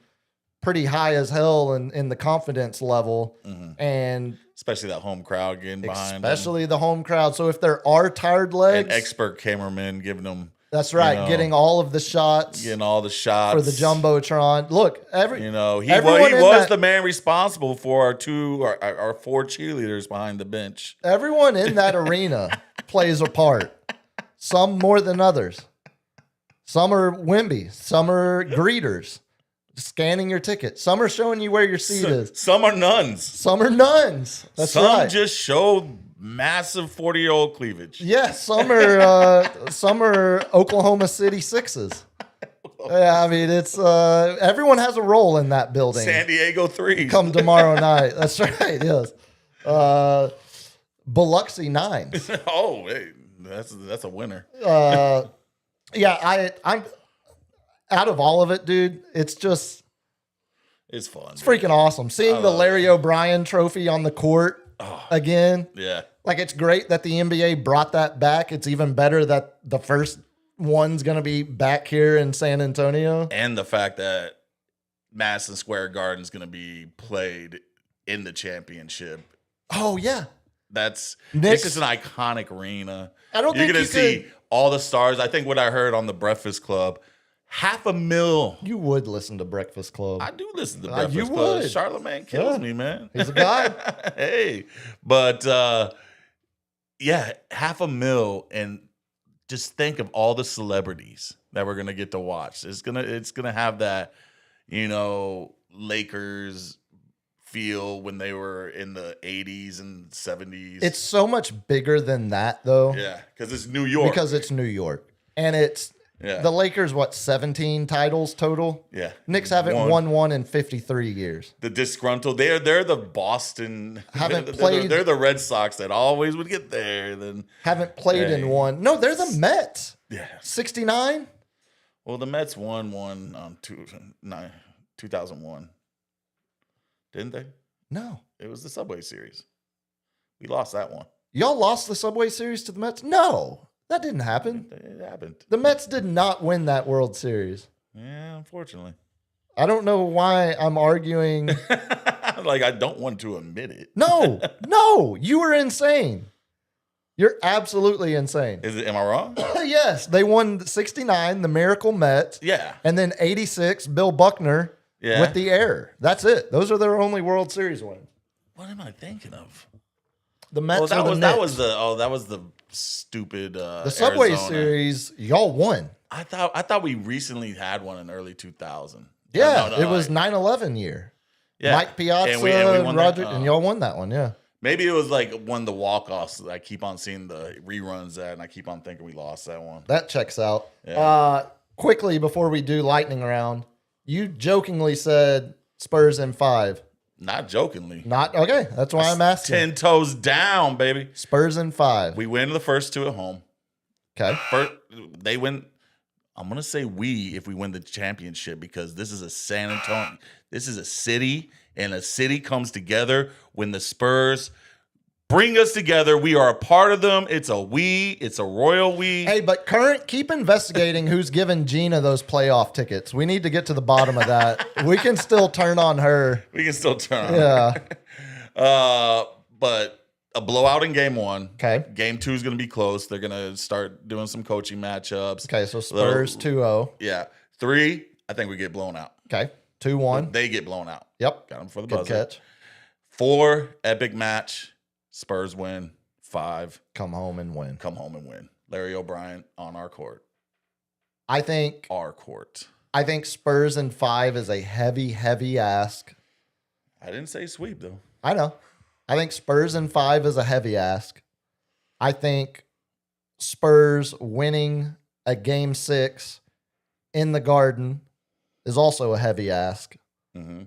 pretty high as hell in the confidence level. And especially that home crowd getting behind them. The home crowd. So if there are tired legs. And expert cameramen giving them. That's right. Getting all of the shots. Getting all the shots. For the Jumbotron. Look, he was the man responsible for our 4 cheerleaders behind the bench. Everyone in that arena plays a part. Some more than others. Some are Wemby. Some are greeters. Scanning your ticket. Some are showing you where your seat is. Some are nuns. Some are nuns. That's some right. just show massive 40-year-old cleavage. Yeah, some are Oklahoma City Sixes. Yeah, I mean it's everyone has a role in that building. San Diego 3. Come tomorrow night. That's right. Yes. Biloxi 9s. Oh, hey, that's a winner. Yeah, I'm out of all of it, dude. It's just It's fun. it's freaking awesome seeing the Larry O'Brien trophy on the court again. Yeah. Like it's great that the NBA brought that back. It's even better that the first one's gonna be back here in San Antonio. And the fact that Madison Square Garden is going to be played in the championship. Oh yeah. It's Knicks- just an iconic arena. I don't You're think going you to see could- all the stars. I think what I heard on the Breakfast Club, $500,000. You would listen to Breakfast Club. I do listen to You Breakfast Club. would. Charlamagne kills Yeah. me, man. He's a guy. Hey, but yeah, $500,000, and just think of all the celebrities that we're gonna get to watch. It's gonna have that, Lakers feel when they were in the 80s and 70s. It's so much bigger than that though. Yeah, because it's New York. Because it's New York. And it's Yeah. the Lakers, 17 titles total? Yeah. Knicks haven't won one in 53 years. The disgruntled. They're the Boston. Haven't they're, played- They're the Red Sox that always would get there. Then Haven't played Hey. in one. No, they're the Mets. yeah. 69? Well, the Mets won one on 2001. Didn't they? No. It was the Subway Series. We lost that one. Y'all lost the Subway Series to the Mets? No, that didn't happen. It happened. The Mets did not win that World Series. Yeah, unfortunately. I don't know why I'm arguing. Like, I don't want to admit it. No, you were insane. You're absolutely insane. Am I wrong? Yes, they won 69, the Miracle Mets, Yeah. and then 86, Bill Buckner Yeah. with the error. That's it. Those are their only World Series wins. What am I thinking of? The Mets Oh, or that the was Knicks. that was the stupid The Subway Arizona. Series. Y'all won. I thought we recently had one in early 2000. Yeah, No, it was like- 9/11 year. yeah. Mike Piazza and we and won Roger, that. and y'all won that one. Yeah. Maybe it was like one of the walk-offs. I keep on seeing the reruns that, and I keep on thinking we lost that one. That checks out. Yeah. Quickly before we do lightning round, you jokingly said Spurs in 5. Not jokingly. Not okay. That's why I'm asking. 10 toes down, baby. Spurs in 5. We win the first two at home. Okay. They win. I'm gonna say we if we win the championship, because this is a San Antonio. This is a city, and a city comes together when the Spurs bring us together. We are a part of them. It's a we. It's a royal we. Hey, but keep investigating who's giving Gina those playoff tickets. We need to get to the bottom of that. We can still turn on her. We can still turn. Yeah. But a blowout in game 1. Okay. Game 2 is gonna be close. They're gonna start doing some coaching matchups. Okay, so Spurs 2-0. Yeah. 3. I think we get blown out. Okay. 2-1. They get blown out. Yep. Got them for the Good buzzer. catch. 4, epic match. Spurs win. 5, Come home and win. come home and win. Larry O'Brien on our court. I think Our court. Spurs in 5 is a heavy ask. I didn't say sweep, though. I know. I think Spurs in 5 is a heavy ask. I think Spurs winning a game 6 in the Garden is also a heavy ask. Mm-hmm.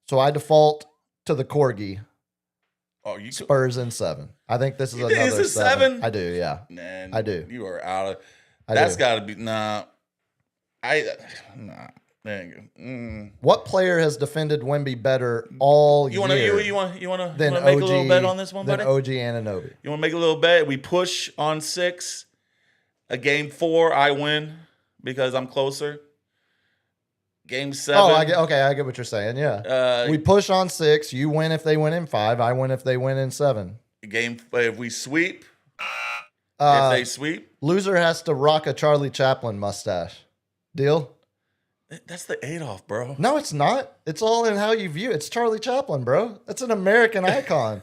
So I default to the Corgi. Oh, you Spurs in 7. I think this is You think another this is 7? I do, yeah. Man, I do. You are out of. I That's do. got to be nah. Nah. There you go. What player has defended Wemby better all You want to year you want to than make OG, a little bet on this one, than buddy? OG Anunoby? You want to make a little bet? We push on 6. A game 4, I win because I'm closer. Game 7. Oh, I get what you're saying. Yeah. We push on 6. You win if they win in 5. I win if they win in 7. If we sweep, Uh, if they sweep, Loser has to rock a Charlie Chaplin mustache. Deal? that's the Adolf, bro. No, it's not. It's all in how you view it. It's Charlie Chaplin, bro. That's an American icon.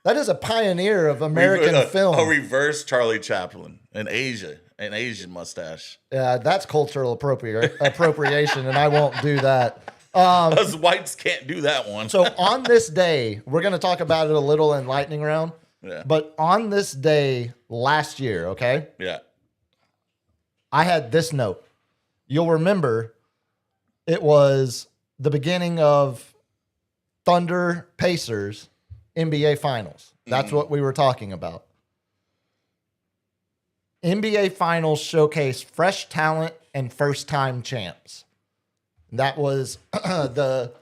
That is a pioneer of American film. A reverse Charlie Chaplin, an Asian mustache. Yeah, that's cultural appropriation, and I won't do that. Us whites can't do that one. So on this day, we're going to talk about it a little in lightning round. Yeah. But on this day last year, okay, Yeah. I had this note. You'll remember it was the beginning of Thunder Pacers NBA Finals. That's what we were talking about. NBA Finals showcase fresh talent and first-time champs. That was the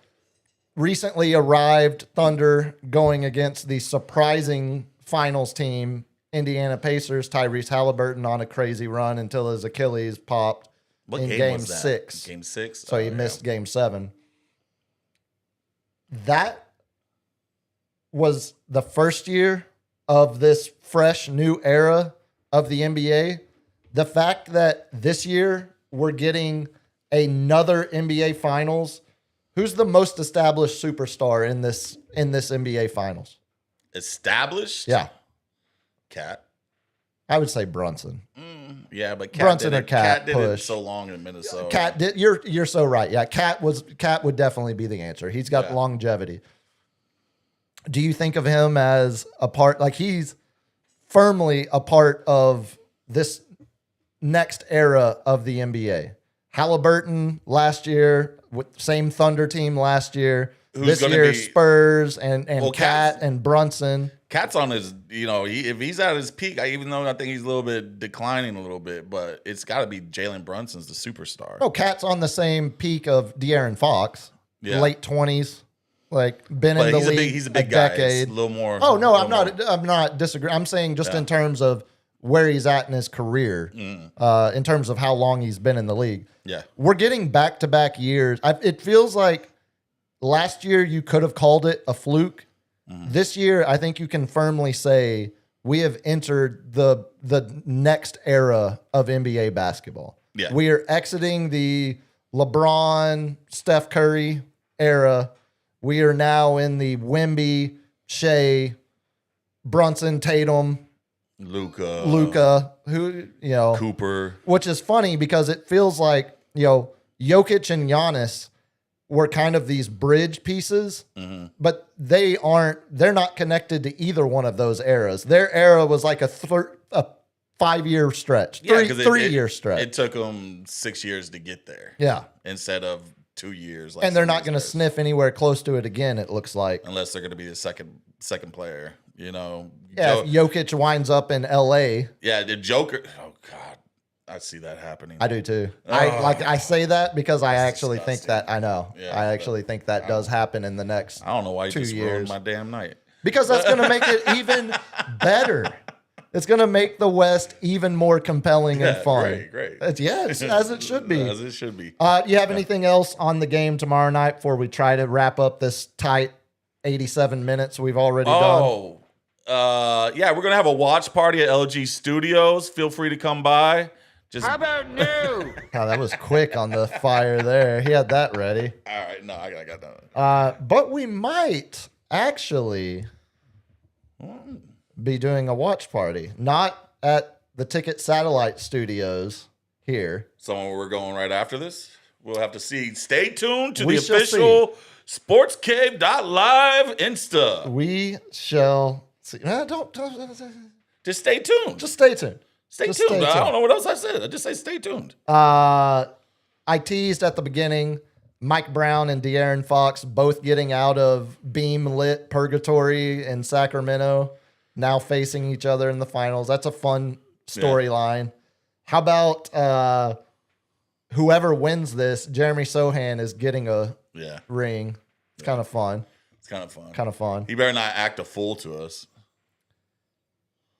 recently arrived Thunder going against the surprising finals team, Indiana Pacers. Tyrese Halliburton on a crazy run until his Achilles popped What in game game was that? 6. Game 6? So he missed game 7. That was the first year of this fresh new era of the NBA. The fact that this year we're getting another NBA Finals. Who's the most established superstar in this NBA Finals? Established? Yeah, Cat. I would say Brunson. Yeah, but Cat Brunson did or it. Cat Did it push. so long in Minnesota. Cat did. You're so right. Yeah, Cat would definitely be the answer. He's got Yeah. longevity. Do you think of him as a part? Like he's firmly a part of this next era of the NBA. Halliburton last year, with same Thunder team last year. Who's this gonna year, be- Spurs and Well, Cat Cat's- and Brunson. Cat's on his, if he's at his peak, even though I think he's a little bit declining a little bit, but it's got to be Jalen Brunson's the superstar. Oh, Cat's on the same peak of De'Aaron Fox, Yeah. late 20s, like been But in the he's league he's a big guy. It's decade. a little more. Oh no, little I'm not disagreeing. I'm saying just in terms of where he's at in his career, in terms of how long he's been in the league. Yeah. We're getting back-to-back years. It feels like last year you could have called it a fluke. This year, I think you can firmly say we have entered the next era of NBA basketball. Yeah. We are exiting the LeBron, Steph Curry era. We are now in the Wemby, Shea, Brunson, Tatum, Luka, who, Cooper. which is funny because it feels like, Jokic and Giannis were kind of these bridge pieces, but they're not connected to either one of those eras. Their era was like a 5-year stretch, Yeah, 'cause three-year stretch. It took them 6 years to get there. Yeah. Instead of 2 years. Like And they're some not of going to these guys. sniff anywhere close to it again, it looks like. Unless they're going to be the second player. Yeah, Jo- if Jokic winds up in LA, yeah, the Joker. Oh God, I see that happening. I do too. I say that because I actually think disgusting. that I know. Yeah, I actually think that does happen in the next I don't know why you 2 just years. ruined my damn night. because that's going to make it even better. It's going to make the West even more compelling and Yeah, fun. great. It's as it should be. As it should be. Do you have anything else on the game tomorrow night before we try to wrap up this tight 87 minutes we've already done? Yeah, we're gonna have a watch party at LG Studios. Feel free to come by. Just God, that was quick on the fire there. He had that ready. all right. No, I got that. But we might actually be doing a watch party, not at the Ticket Satellite Studios here. So we're going right after this. We'll have to see. Stay tuned to We the shall official SportsCave.live Insta. We shall see. Don't Just stay tuned. just stay tuned. Stay just tuned. stay I tuned. don't know what else I said. I just say stay tuned. I teased at the beginning Mike Brown and De'Aaron Fox both getting out of beam lit purgatory in Sacramento, now facing each other in the finals. That's a fun storyline. How about whoever wins this, Jeremy Sohan is getting a Yeah, ring. It's kind of fun. it's kind of fun. Kind of fun. He better not act a fool to us.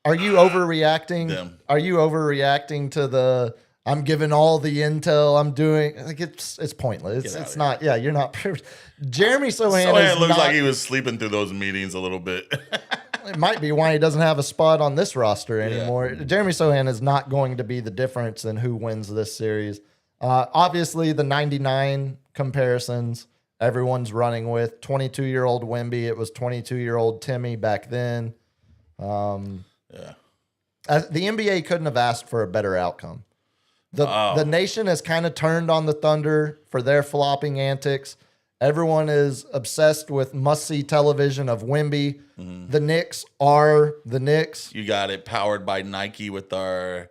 Are you overreacting? Them. Are you overreacting to the I'm giving all the intel I'm doing? Like it's pointless. Get It's outta not. Yeah, you're not. Jeremy Sohan Sohan is looks not, like he was sleeping through those meetings a little bit. It might be why he doesn't have a spot on this roster anymore. Jeremy Sohan is not going to be the difference in who wins this series. Obviously, the 99 comparisons everyone's running with. 22-year-old Wemby. It was 22-year-old Timmy back then. Yeah. The NBA couldn't have asked for a better outcome. The nation has kind of turned on the Thunder for their flopping antics. Everyone is obsessed with must-see television of Wemby. The Knicks are the Knicks. You got it powered by Nike with that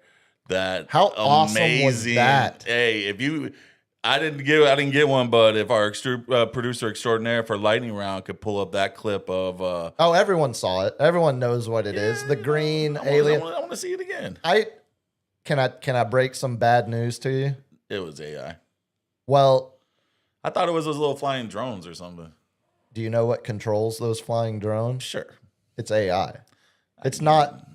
How awesome was amazing. that? Hey, if you, I didn't get one, but if our producer extraordinaire for Lightning Round could pull up that clip of, Oh, everyone saw it. Everyone knows what it is. The green alien. I want to see it again. Can I break some bad news to you? It was AI. Well, I thought it was those little flying drones or something. do you know what controls those flying drones? Sure. It's AI. It's not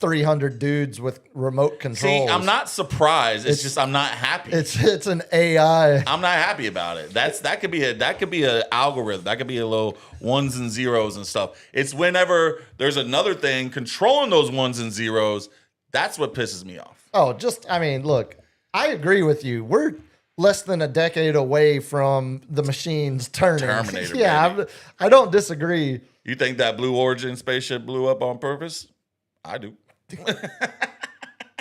300 dudes with remote controls. See, I'm not surprised. It's just I'm not happy. It's an AI. I'm not happy about it. That could be an algorithm. That could be a little ones and zeros and stuff. It's whenever there's another thing controlling those ones and zeros. That's what pisses me off. Oh, look, I agree with you. We're less than a decade away from the machines turning. Terminator, Yeah, I don't disagree. You think that Blue Origin spaceship blew up on purpose? I do.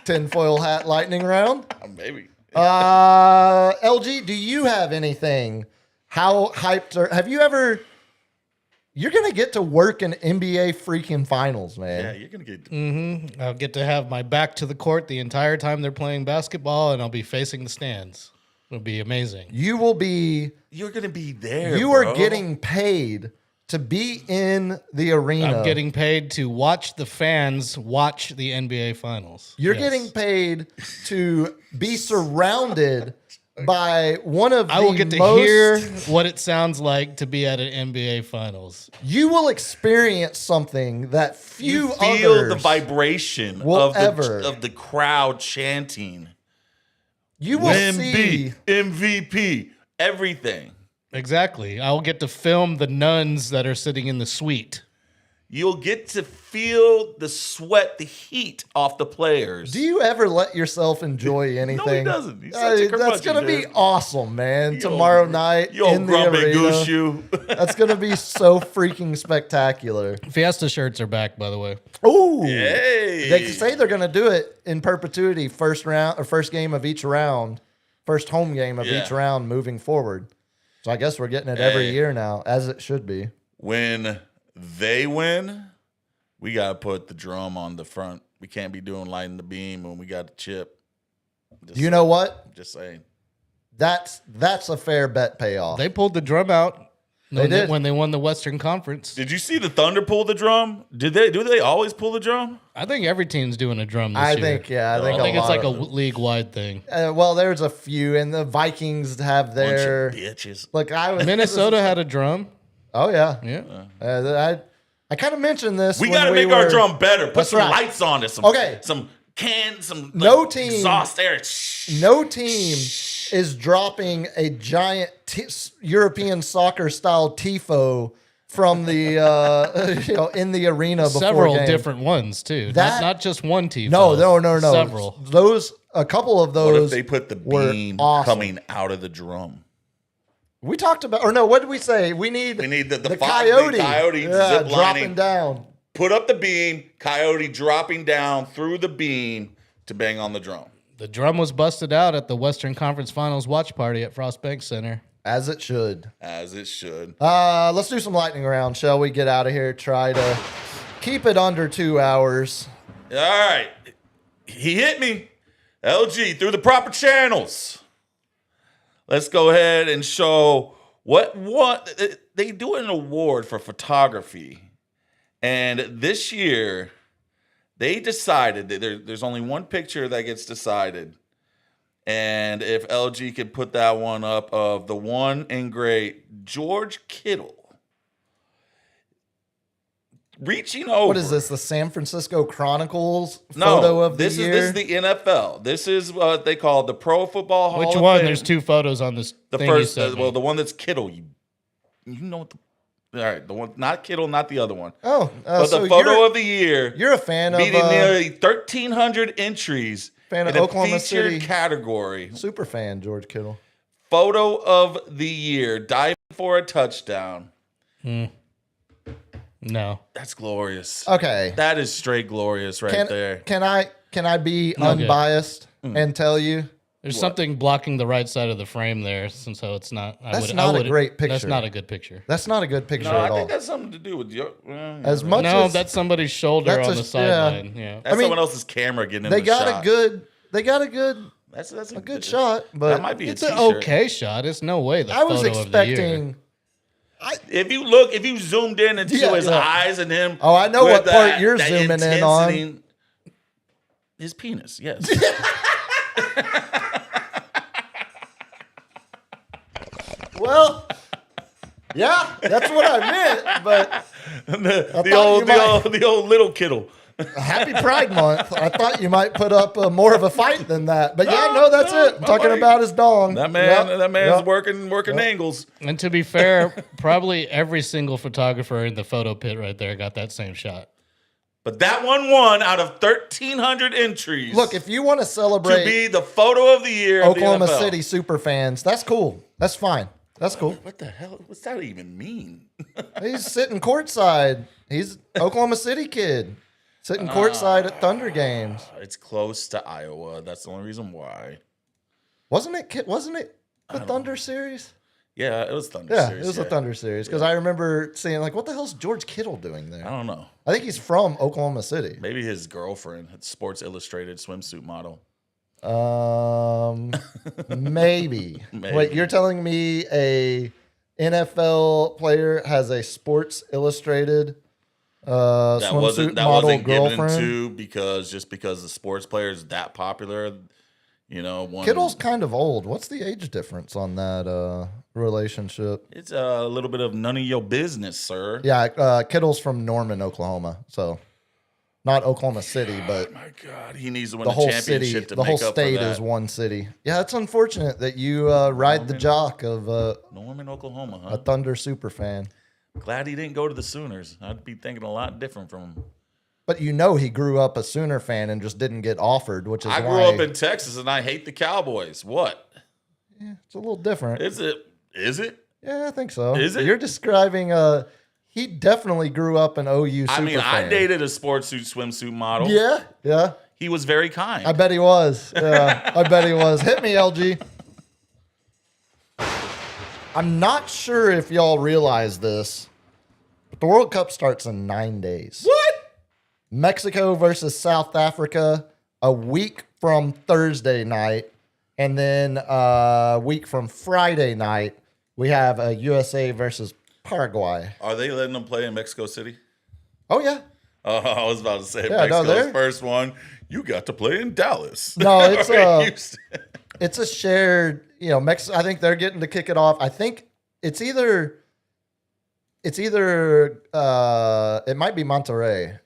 Tinfoil hat lightning round. Maybe. LG, do you have anything? How hyped have you ever? You're gonna get to work in NBA freaking finals, man. Yeah, you're gonna get. I'll get to have my back to the court the entire time they're playing basketball, and I'll be facing the stands. It'll be amazing. You will be. You're gonna be there. You bro. are getting paid to be in the arena. I'm getting paid to watch the fans watch the NBA finals. You're Yes. getting paid to be surrounded by one of I will the get to most, hear what it sounds like to be at an NBA finals. You will experience something that You few feel others the vibration will of ever. the crowd chanting. You will see. MVP, everything. Exactly. I will get to film the nuns that are sitting in the suite. You'll get to feel the sweat, the heat off the players. Do you ever let yourself enjoy anything? doesn't. He's such a That's curmudgeon, gonna be dude. awesome, man. You Tomorrow old- night You old in the grumpy arena. goose you. That's gonna be so freaking spectacular. Fiesta shirts are back, by the way. Ooh. Hey. They say they're going to do it in perpetuity, first game of each round, first home game of Yeah. each round moving forward. So I guess we're getting it every Hey. year now, as it should be. When they win, we got to put the drum on the front. We can't be doing lighting the beam when we got the chip. You know what? Just saying. That's a fair bet payoff. They pulled the drum out They did. when they won the Western Conference. Did you see the Thunder pull the drum? Do they always pull the drum? I think every team's doing a drum this I year. think, yeah. I think, I think it's like a lot of league-wide thing. well, there's a few, and the Vikings have their. Bunch of bitches. Look, Minnesota had a drum. Oh, yeah. Yeah. I kind of mentioned this. We when got to we make our were- drum better. Put That's some right. lights on it. Some Okay. Some cans. Some No team- exhaust air. No team is dropping a giant European soccer style tifo from the in the arena before Several game. different ones too. That- not just one team. No. Several. A couple of What those. if they put the were beam awesome. coming out of the drum? We talked about, or no? What did we say? We need We need the coyote. coyote yeah, zip dropping lining. down. Put up the beam. Coyote dropping down through the beam to bang on the drum. The drum was busted out at the Western Conference Finals watch party at Frost Bank Center. As it should. As it should. Let's do some lightning round, shall we? Get out of here. Try to keep it under 2 hours. All right. He hit me. LG through the proper channels. Let's go ahead and show what they do an award for photography. And this year, they decided that there's only one picture that gets decided. And if LG could put that one up of the one and great George Kittle reaching over. What is this? The San Francisco Chronicles No, photo of the this year? is the NFL. This is what they call the Pro Football Hall Which of one? Fame. There's two photos on this. The thing first, you sent me. well, the one that's Kittle. You know what all right, the one not Kittle, not the other one. Oh, But so the photo you're, of the year, you're a fan of beating nearly 1,300 entries fan of in a Oklahoma featured City. category. super fan George Kittle. Photo of the year, diving for a touchdown. No. That's glorious. Okay, That is straight glorious right there. can I be unbiased Mm. and tell you There's something blocking the right side of the frame there, since so it's not. That's not a great picture. That's not a good picture. That's not a good picture No, at I all. think that's something to do with your. As much No, as that's somebody's shoulder that's on a- the sideline. Yeah. That's I mean, someone else's camera getting in they the got shot. a good. They got a good That's a good shot, but That might be It's a an t-shirt. okay shot. It's no way the I was photo of the year. expecting. If you zoomed in into Yeah, his yeah. eyes and him. Oh, I know with what part you're zooming in on. intensity- His penis, yes. Well, yeah, that's what I meant. But the old little Kittle. happy Pride Month. I thought you might put up more of a fight than that. But yeah, no, that's it. I'm talking about his dong. That man, Yep, that man's yep. working angles. And to be fair, probably every single photographer in the photo pit right there got that same shot. But that one won out of 1,300 entries. Look, if you want to to celebrate be the photo of the year, Oklahoma of the NFL. City super fans, that's cool. That's fine. That's cool. What the hell? What's that even mean? He's sitting courtside. He's Oklahoma City kid. Sitting courtside at Thunder games. It's close to Iowa. That's the only reason why. Wasn't it the Thunder series? Yeah, it was Thunder Yeah, series. it was a Thunder series. Because I remember seeing, like, what the hell's George Kittle doing there? I don't know. I think he's from Oklahoma City. Maybe his girlfriend, Sports Illustrated swimsuit model. Maybe. Maybe. Wait, you're telling me a NFL player has a Sports Illustrated That swimsuit wasn't model given girlfriend? to because the sports player is that popular. You know, one, Kittle's kind of old. What's the age difference on that relationship? It's a little bit of none of your business, sir. Yeah, Kittle's from Norman, Oklahoma. So not Oklahoma City, but My God, he needs to win the a whole championship city, to the whole make up state for that. is one city. Yeah, it's unfortunate that you ride the jock of Norman, Oklahoma, a huh? Thunder super fan. Glad he didn't go to the Sooners. I'd be thinking a lot different from him. But you know he grew up a Sooner fan and just didn't get offered, which is I why grew up in Texas and I hate the Cowboys. What? it's a little different. Is it? Is it? Yeah, I think so. Is it? You're describing he definitely grew up an OU super I mean, fan. I dated a sports suit swimsuit model. Yeah, yeah. He was very kind. I bet he was. Yeah, I bet he was. Hit me, LG. I'm not sure if y'all realize this, but the World Cup starts in 9 days. What? Mexico versus South Africa a week from Thursday night, and then a week from Friday night, we have a USA versus Paraguay. Are they letting them play in Mexico City? Oh, yeah. Oh, I was about to say Yeah, no, Mexico's they're- first one. You got to play in Dallas. No, it's, Or Houston. It's a shared, I think they're getting to kick it off. I think it's either it might be Monterrey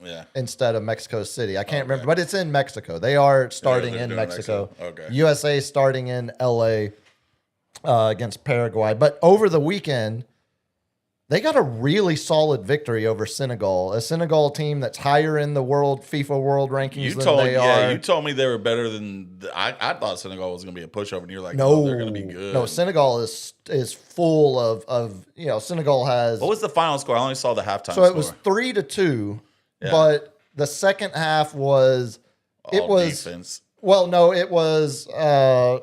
Yeah. instead of Mexico City. I can't remember, but it's in Mexico. They are starting they're in doing Mexico. Mexico. Okay. USA starting in LA against Paraguay. But over the weekend, they got a really solid victory over Senegal, a Senegal team that's higher in the FIFA world rankings You than told they are. you told me they were better than I thought Senegal was going to be a pushover, and you're like, No, no, they're going to be good. No, Senegal is full of Senegal has. What was the final score? I only saw the halftime So score. it was 3-2, Yeah. but the second half was All defense. well, no, it was a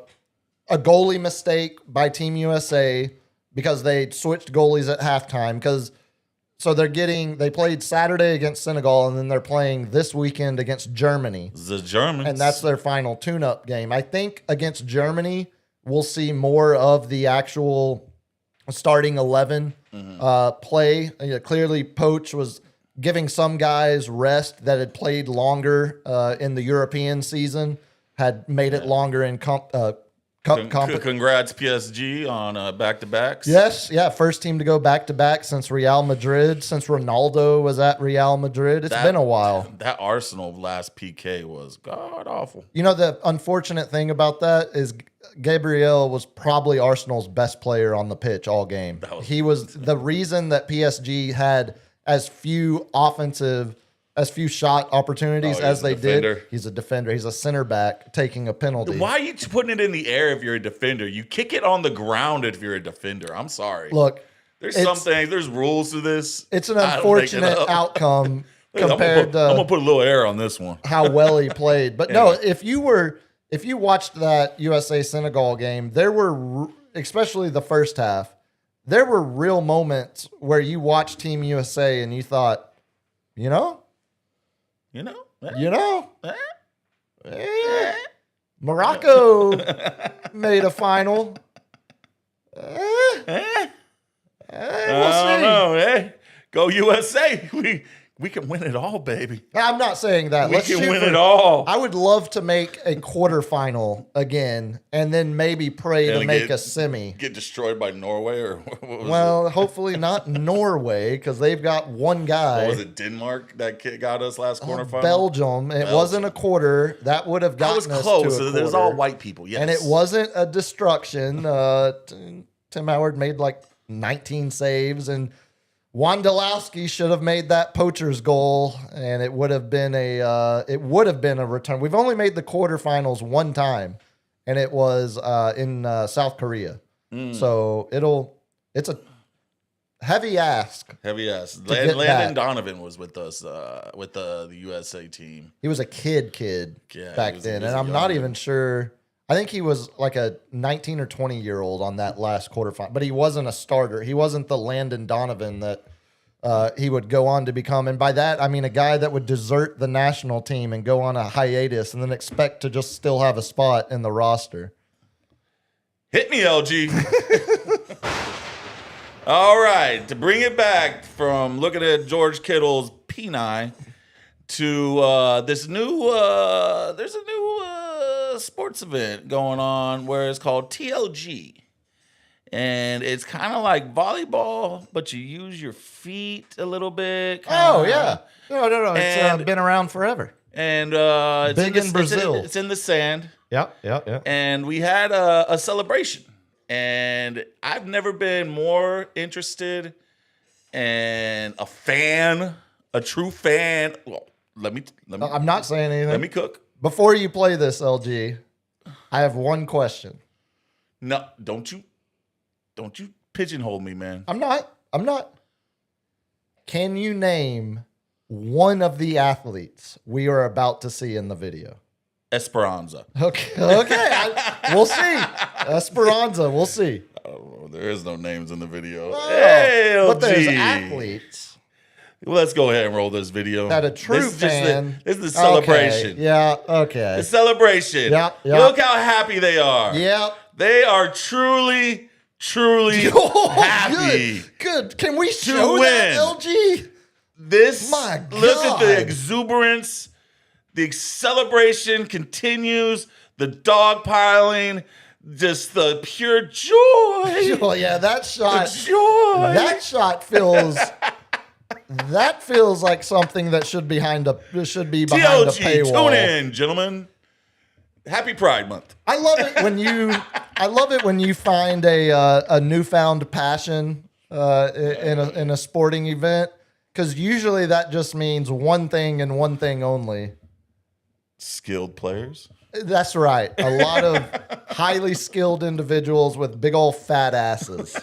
goalie mistake by Team USA because they switched goalies at halftime. So they played Saturday against Senegal, and then they're playing this weekend against Germany, The Germans. and that's their final tune-up game. I think against Germany, we'll see more of the actual starting 11 play. Clearly, Poach was giving some guys rest that had played longer in the European season, had made it longer in cup Congrats, PSG, on back-to-backs. Yes, yeah, first team to go back-to-back since Real Madrid, since Ronaldo was at Real Madrid. It's been a while. That Arsenal last PK was god-awful. The unfortunate thing about that is Gabriel was probably Arsenal's best player on the pitch all game. He was the reason that PSG had as few shot opportunities he's as a they defender. did. He's a defender. He's a center back taking a penalty. Why are you putting it in the air if you're a defender? You kick it on the ground if you're a defender. I'm sorry. Look, there's some things, there's rules to this. it's an I don't make it unfortunate up. outcome I'm compared gonna to put a little air on this one. how well he played. But no, if you were if you watched that USA Senegal game, there were, especially the first half, there were real moments where you watched Team USA and you thought, you know, Morocco made a final. I don't know. Hey, go USA. We can win it all, baby. I'm not saying that. We can win it all. I would love to make a quarterfinal again, and then maybe pray to make a semi. Get destroyed by Norway, or what was Well, hopefully not Norway, because they've got one guy. What was it, Denmark that kid got us last quarterfinal? Belgium. It wasn't a quarter. That would have gotten us close. to a There's quarter. all white people, yes. And it wasn't a destruction. Tim Howard made like 19 saves, and Wondolowski should have made that poacher's goal, and it would have been a return. We've only made the quarterfinals one time, and it was in South Korea. So it's a heavy ask. Heavy ass. get Landon back. Donovan was with us with the USA team. He was a kid Yeah, back he was then, a and I'm not young even sure. I think he was like a 19 or 20-year-old on that last quarterfinal, but he wasn't a starter. He wasn't the Landon Donovan that he would go on to become. And by that, I mean a guy that would desert the national team and go on a hiatus and then expect to just still have a spot in the roster. Hit me, LG. All right, to bring it back from looking at George Kittle's penile to this new, there's a new sports event going on where it's called TLG. And it's kind of like volleyball, but you use your feet a little bit. Oh, yeah. No. It's And- been around forever. And it's Big in Brazil. It's in the sand. Yep. And we had a celebration. And I've never been more interested and a true fan. Well, let me I'm not saying anything. let me cook. Before you play this, LG, I have one question. No, don't you pigeonhole me, man. I'm not. Can you name one of the athletes we are about to see in the video? Esperanza. Okay. We'll see. Esperanza, we'll see. Oh, there is no names in the video. Oh, Hey, but there's LG. athletes Well, let's go ahead and roll this video. that a true This is just fan. this is the celebration. Okay. Yeah. Okay. The celebration. Yep. Look how happy they are. Yep. They are truly Oh, happy. Good. Can we show win. that, LG? This, My look at the God. exuberance. The celebration continues. The dogpiling, just the pure joy. Oh yeah, that shot. Joy. That shot feels. That feels like something that should be behind a TLG, paywall. tune in, gentlemen. Happy Pride Month. I love it when you find a newfound passion in a sporting event, because usually that just means one thing and one thing only. Skilled players. That's right. A lot of highly skilled individuals with big old fat asses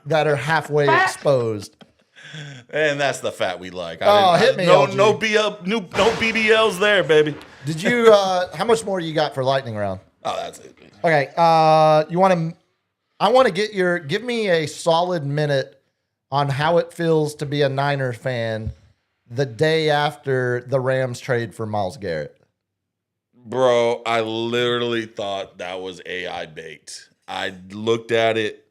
that are halfway exposed. And that's the fat we like. Hit me, LG. No BBLs there, baby. Did you? How much more you got for lightning round? Oh, that's it. Okay. You want to? I want to give me a solid minute on how it feels to be a Niner fan the day after the Rams trade for Myles Garrett. Bro, I literally thought that was AI baked. I looked at it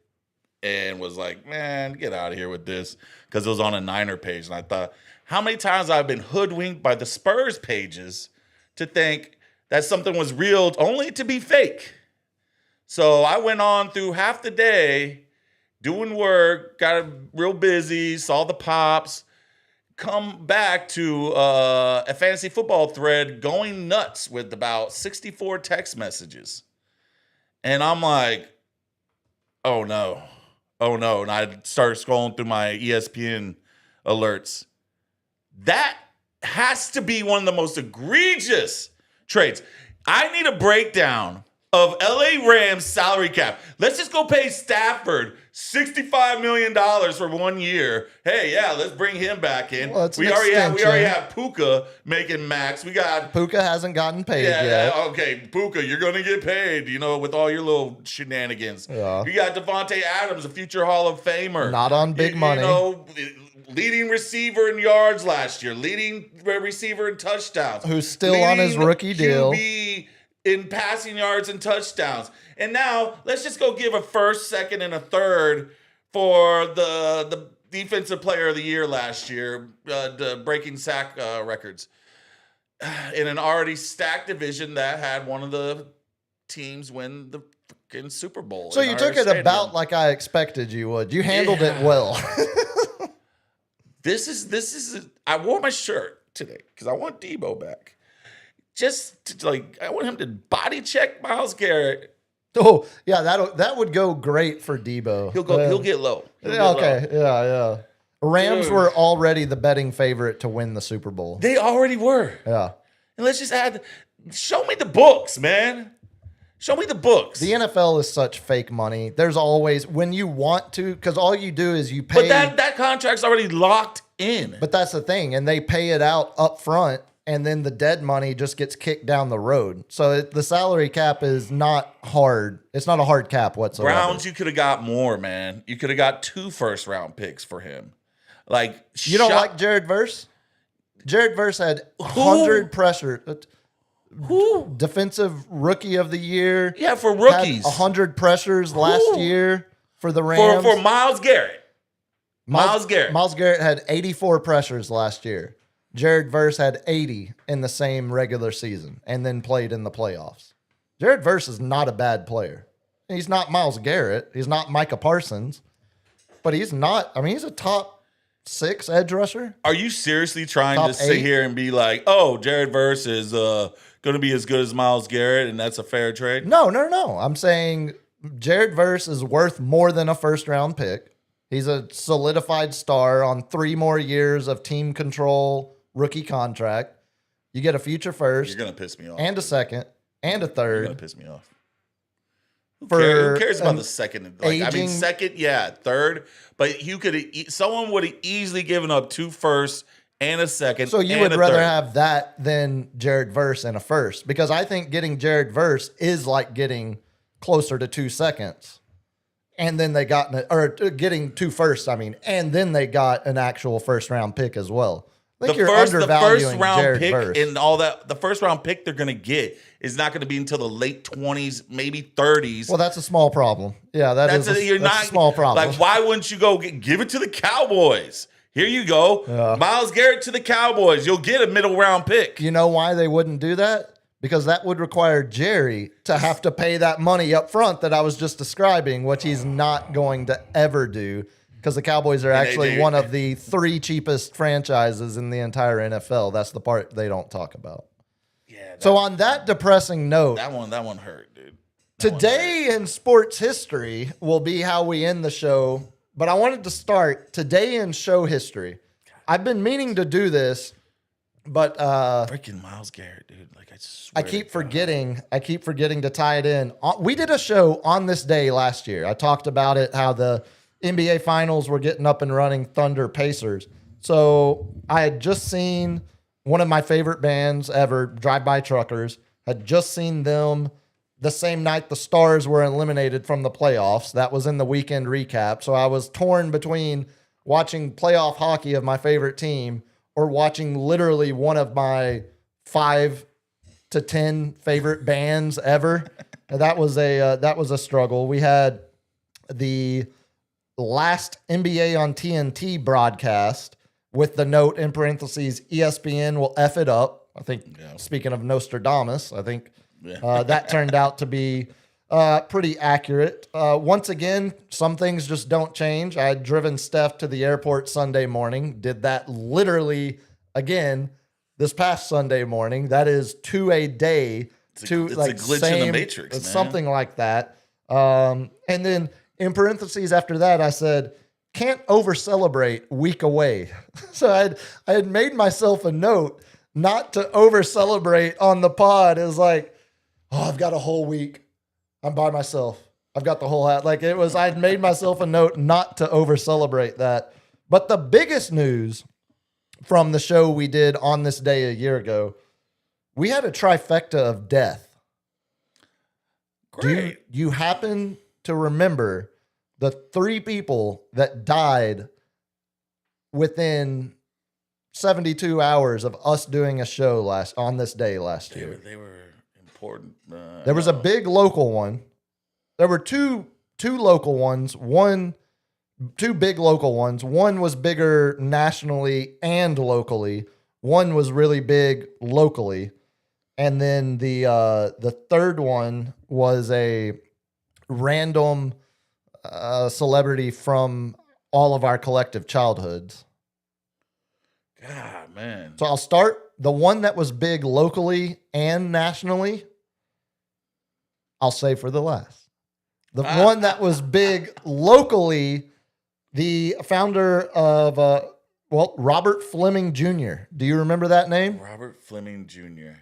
and was like, man, get out of here with this. Because it was on a Niner page. And I thought, how many times I've been hoodwinked by the Spurs pages to think that something was real only to be fake. So I went on through half the day doing work, got real busy, saw the pops, come back to a fantasy football thread going nuts with about 64 text messages. And I'm like, oh no. And I started scrolling through my ESPN alerts. That has to be one of the most egregious trades. I need a breakdown of LA Rams salary cap. Let's just go pay Stafford $65 million for 1 year. Hey, yeah, let's bring him back in. Well, it's we an already extension. have Puka making max. We got Puka hasn't gotten paid yet. okay, Puka, you're gonna get paid, with all your little shenanigans. Yeah. You got Devontae Adams, a future Hall of Famer. Not on big money. Leading receiver in yards last year, leading receiver in touchdowns. Who's still on his rookie deal. QB in passing yards and touchdowns. And now let's just go give a first, second, and a third for the defensive player of the year last year, breaking sack records in an already stacked division that had one of the teams win the fucking Super Bowl. So you took it about like I expected you would. You handled it well. This is. I wore my shirt today because I want Debo back. Just to, I want him to body check Myles Garrett. Oh yeah, that would go great for Debo. He'll get low. Yeah. Rams Dude. were already the betting favorite to win the Super Bowl. They already were. Yeah. And let's just add. Show me the books, man. Show me the books. The NFL is such fake money. There's always when you want to, because all you do is you pay. But that contract's already locked in. But that's the thing, and they pay it out up front, and then the dead money just gets kicked down the road. So the salary cap is not hard. It's not a hard cap whatsoever. Browns, you could have got more, man. You could have got 2 first-round picks for him. You don't like Jared Verse? Jared Verse had 100 pressure. Who? Defensive rookie of the year. Yeah, for rookies. 100 pressures last year for the Rams. For Myles Garrett. Myles Garrett. Myles Garrett had 84 pressures last year. Jared Verse had 80 in the same regular season and then played in the playoffs. Jared Verse is not a bad player. He's not Myles Garrett. He's not Micah Parsons. But he's not, he's a top 6 edge rusher. Are you seriously trying Top to sit 8? here and be like, oh, Jared Verse is going to be as good as Myles Garrett and that's a fair trade? No. I'm saying Jared Verse is worth more than a first-round pick. He's a solidified star on 3 more years of team control rookie contract. You get a future first. You're going to piss me off. And a second and a You're third. going to piss me off. Who For cares about an the second? aging- Second, yeah, third. But someone would have easily given up 2 firsts and a second. So you and would a rather third. have that than Jared Verse and a first, because I think getting Jared Verse is like getting closer to 2 seconds. And then they got, getting 2 firsts, and then they got an actual first round pick as well. I think you're undervaluing first round Jared pick Verse. and all that. The first round pick they're going to get is not going to be until the late 20s, maybe 30s. Well, that's a small problem. Yeah, that's a small problem. Like, why wouldn't you go give it to the Cowboys? Here you go. Myles Garrett to the Cowboys. You'll get a middle round pick. You know why they wouldn't do that? Because that would require Jerry to have to pay that money up front that I was just describing, which he's not going to ever do, because the Cowboys are actually one of the 3 cheapest franchises in the entire NFL. That's the part they don't talk about. Yeah. So on that depressing note, That one hurt, dude. today in sports history will be how we end the show. But I wanted to start today in show history. I've been meaning to do this, but Freaking Myles Garrett, dude. Like, I swear. I keep forgetting to tie it in. We did a show on this day last year. I talked about it, how the NBA Finals were getting up and running, Thunder Pacers. So I had just seen one of my favorite bands ever, Drive By Truckers, had just seen them the same night the Stars were eliminated from the playoffs. That was in the weekend recap. So I was torn between watching playoff hockey of my favorite team or watching literally one of my 5 to 10 favorite bands ever. And that was a struggle. We had the last NBA on TNT broadcast with the note in parentheses, ESPN will F it up. I think, speaking of Nostradamus, I think that turned out to be pretty accurate. Once again, some things just don't change. I had driven Steph to the airport Sunday morning, did that literally again this past Sunday morning. That is 2 a day. It's a glitch in the Matrix, man. Something like that. And then in parentheses after that, I said, can't over celebrate week away. So I had made myself a note not to over celebrate on the pod. It was like, oh, I've got a whole week. I'm by myself. I've got the whole hat. Like it was, I'd made myself a note not to over celebrate that. But the biggest news from the show we did on this day a year ago, we had a trifecta of death. Great. Do you happen to remember the 3 people that died within 72 hours of us doing a show on this day last year? They were important. There was a big local one. There were two local ones. Two big local ones. One was bigger nationally and locally. One was really big locally. And then the third one was a random celebrity from all of our collective childhoods. God, man. So I'll start. The one that was big locally and nationally, I'll save for the last. The one that was big locally, the founder of, Robert Fleming Jr. Do you remember that name? Robert Fleming Jr.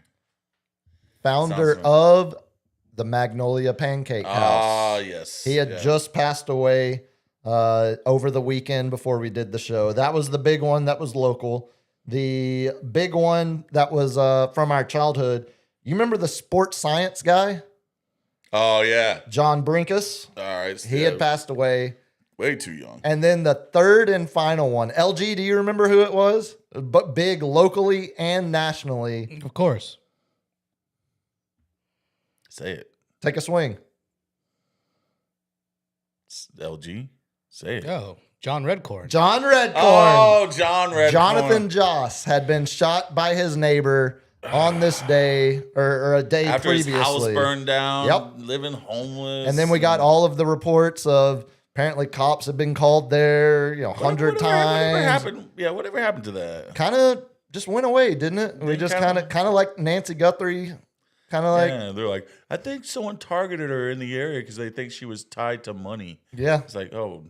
Founder of the Magnolia Pancake House. Ah, yes. He had just passed away over the weekend before we did the show. That was the big one that was local. The big one that was from our childhood. You remember the sports science guy? Oh, yeah. John Brinkus. All right. He had passed away. Way too young. And then the third and final one. LG, do you remember who it was? But big locally and nationally. Of course. Say it. Take a swing. It's LG. Say it. Oh, John Redcorn. John Redcorn. Oh, John Redcorn. Jonathan Joss had been shot by his neighbor on this day or a day After previously. his house burned down. Yep. Living homeless. And then we got all of the reports of apparently cops had been called there, 100 times. Whatever happened? Yeah, whatever happened to that? Kind of just went away, didn't it? We just kind of like Nancy Guthrie, kind of like, Yeah, they're like, I think someone targeted her in the area because they think she was tied to money. yeah. It's like, oh,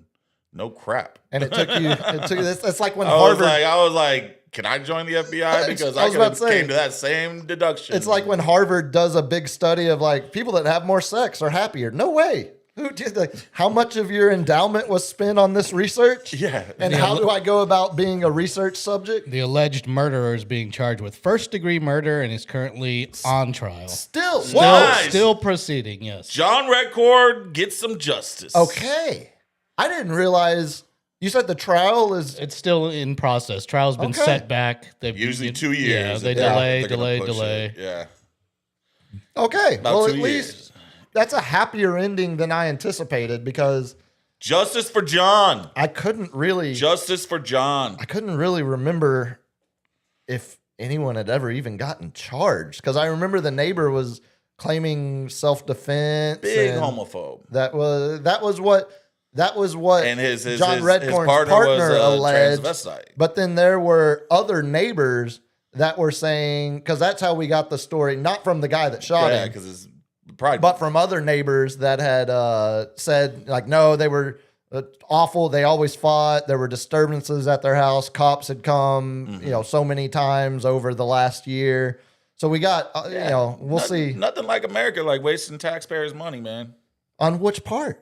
no crap. And it took this. It's like when I was Harvard. like, can I join the FBI? Because I was about to say, came to that same deduction. It's like when Harvard does a big study of like people that have more sex are happier. No way. Who did how much of your endowment was spent on this research? Yeah. And how do I go about being a research subject? The alleged murderer is being charged with first-degree murder and is currently on trial. Still. Nice. Still proceeding, yes. John Redcord gets some justice. Okay. I didn't realize you said the trial is. It's still in process. Trial's been Okay. set back. They've Usually 2 years. Yeah, they They're delay. gonna push it. Yeah. Okay. About Well, 2 at years. least that's a happier ending than I anticipated because Justice for John. I couldn't really. Justice for John. I couldn't really remember if anyone had ever even gotten charged because I remember the neighbor was claiming self-defense. Big and homophobe. That was what And his John Redcorn's partner was alleged. transvestite. But then there were other neighbors that were saying because that's how we got the story, not from the guy that shot Yeah, him, because it's pride. but from other neighbors that had said like, no, they were awful. They always fought. There were disturbances at their house. Cops had come, so many times over the last year. So we got, we'll see. Nothing like America, like wasting taxpayers' money, man. On which part?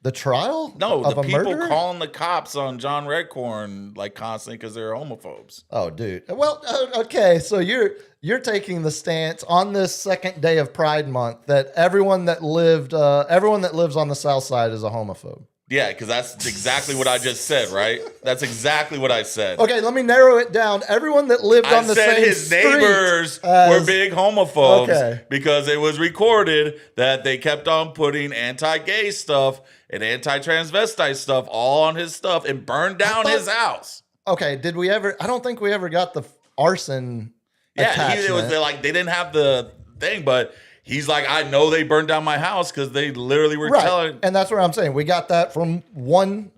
The trial? No, of the a people murderer? calling the cops on John Redcorn like constantly because they're homophobes. Oh, dude. Well, okay. So you're taking the stance on this second day of Pride Month that everyone that lives on the South Side is a homophobe. Yeah, because that's exactly what I just said, right? That's exactly what I said. Okay, let me narrow it down. Everyone that lived I on the said same his street neighbors as- were big homophobes Okay. because it was recorded that they kept on putting anti-gay stuff and anti-transvestite stuff all on his stuff and burned down his house. Okay, did we ever? I don't think we ever got the arson. Yeah, attachment. they didn't have the thing, but he's like, I know they burned down my house because they literally were right, telling. and that's what I'm saying. We got that from one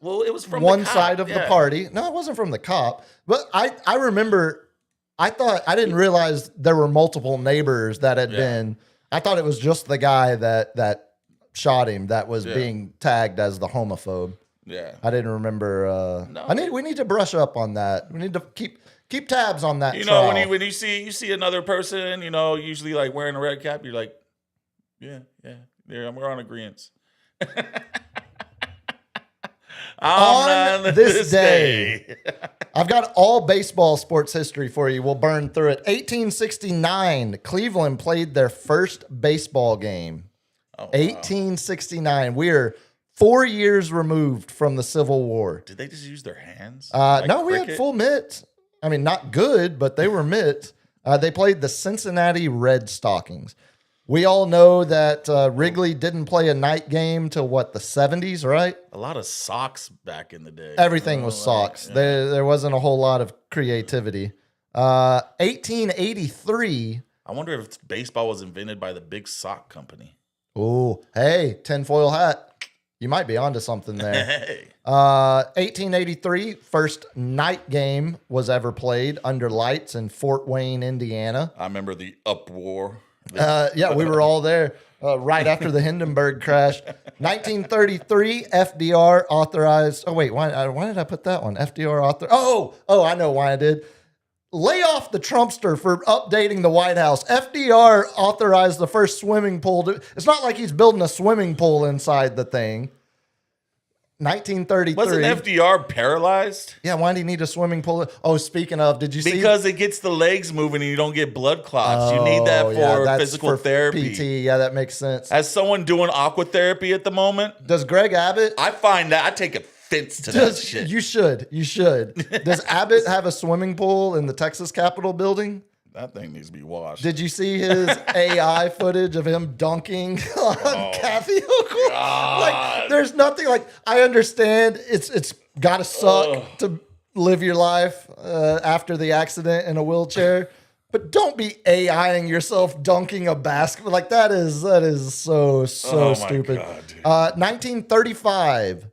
Well, it was from one the cop, side of the yeah. party. No, it wasn't from the cop. But I remember, I didn't realize there were multiple neighbors that had been. I thought it was just the guy that shot him that was being tagged as the homophobe. Yeah. I didn't remember. No. We need to brush up on that. We need to keep tabs on that. You know, trial. when you see another person, usually like wearing a red cap, you're like, yeah. Yeah, we're on agreement. On this day. I've got all baseball sports history for you. We'll burn through it. 1869, Cleveland played their first baseball game. Oh, wow. 1869. We're 4 years removed from the Civil War. Did they just use their hands? No, we had full mitts. I mean, not good, but they were mitts. They played the Cincinnati Red Stockings. We all know that Wrigley didn't play a night game till what, the 70s, right? A lot of socks back in the day. Everything was socks. Yeah. There wasn't a whole lot of creativity. 1883. I wonder if baseball was invented by the Big Sock Company. Oh, hey, tinfoil hat. You might be onto something there. Hey. 1883, first night game was ever played under lights in Fort Wayne, Indiana. I remember the uproar. Yeah, we were all there right after the Hindenburg crash. 1933, FDR authorized. Oh, wait, why did I put that one? FDR authorized. Oh, I know why I did. Lay off the Trumpster for updating the White House. FDR authorized the first swimming pool. It's not like he's building a swimming pool inside the thing. 1933. Wasn't FDR paralyzed? Yeah, why do you need a swimming pool? Oh, speaking of, did you see? Because it gets the legs moving and you don't get blood clots. You need that for that's physical for therapy. PT. Yeah, that makes sense. As someone doing aqua therapy at the moment, Does Greg Abbott? I find that I take offense to that shit. You should. Does Abbott have a swimming pool in the Texas Capitol building? That thing needs to be washed. Did you see his AI footage of him dunking on Kathy Hochul? Like, there's nothing like. I understand it's got to suck to live your life after the accident in a wheelchair, but don't be AIing yourself dunking a basketball. Like that is so stupid. God, dude. 1935,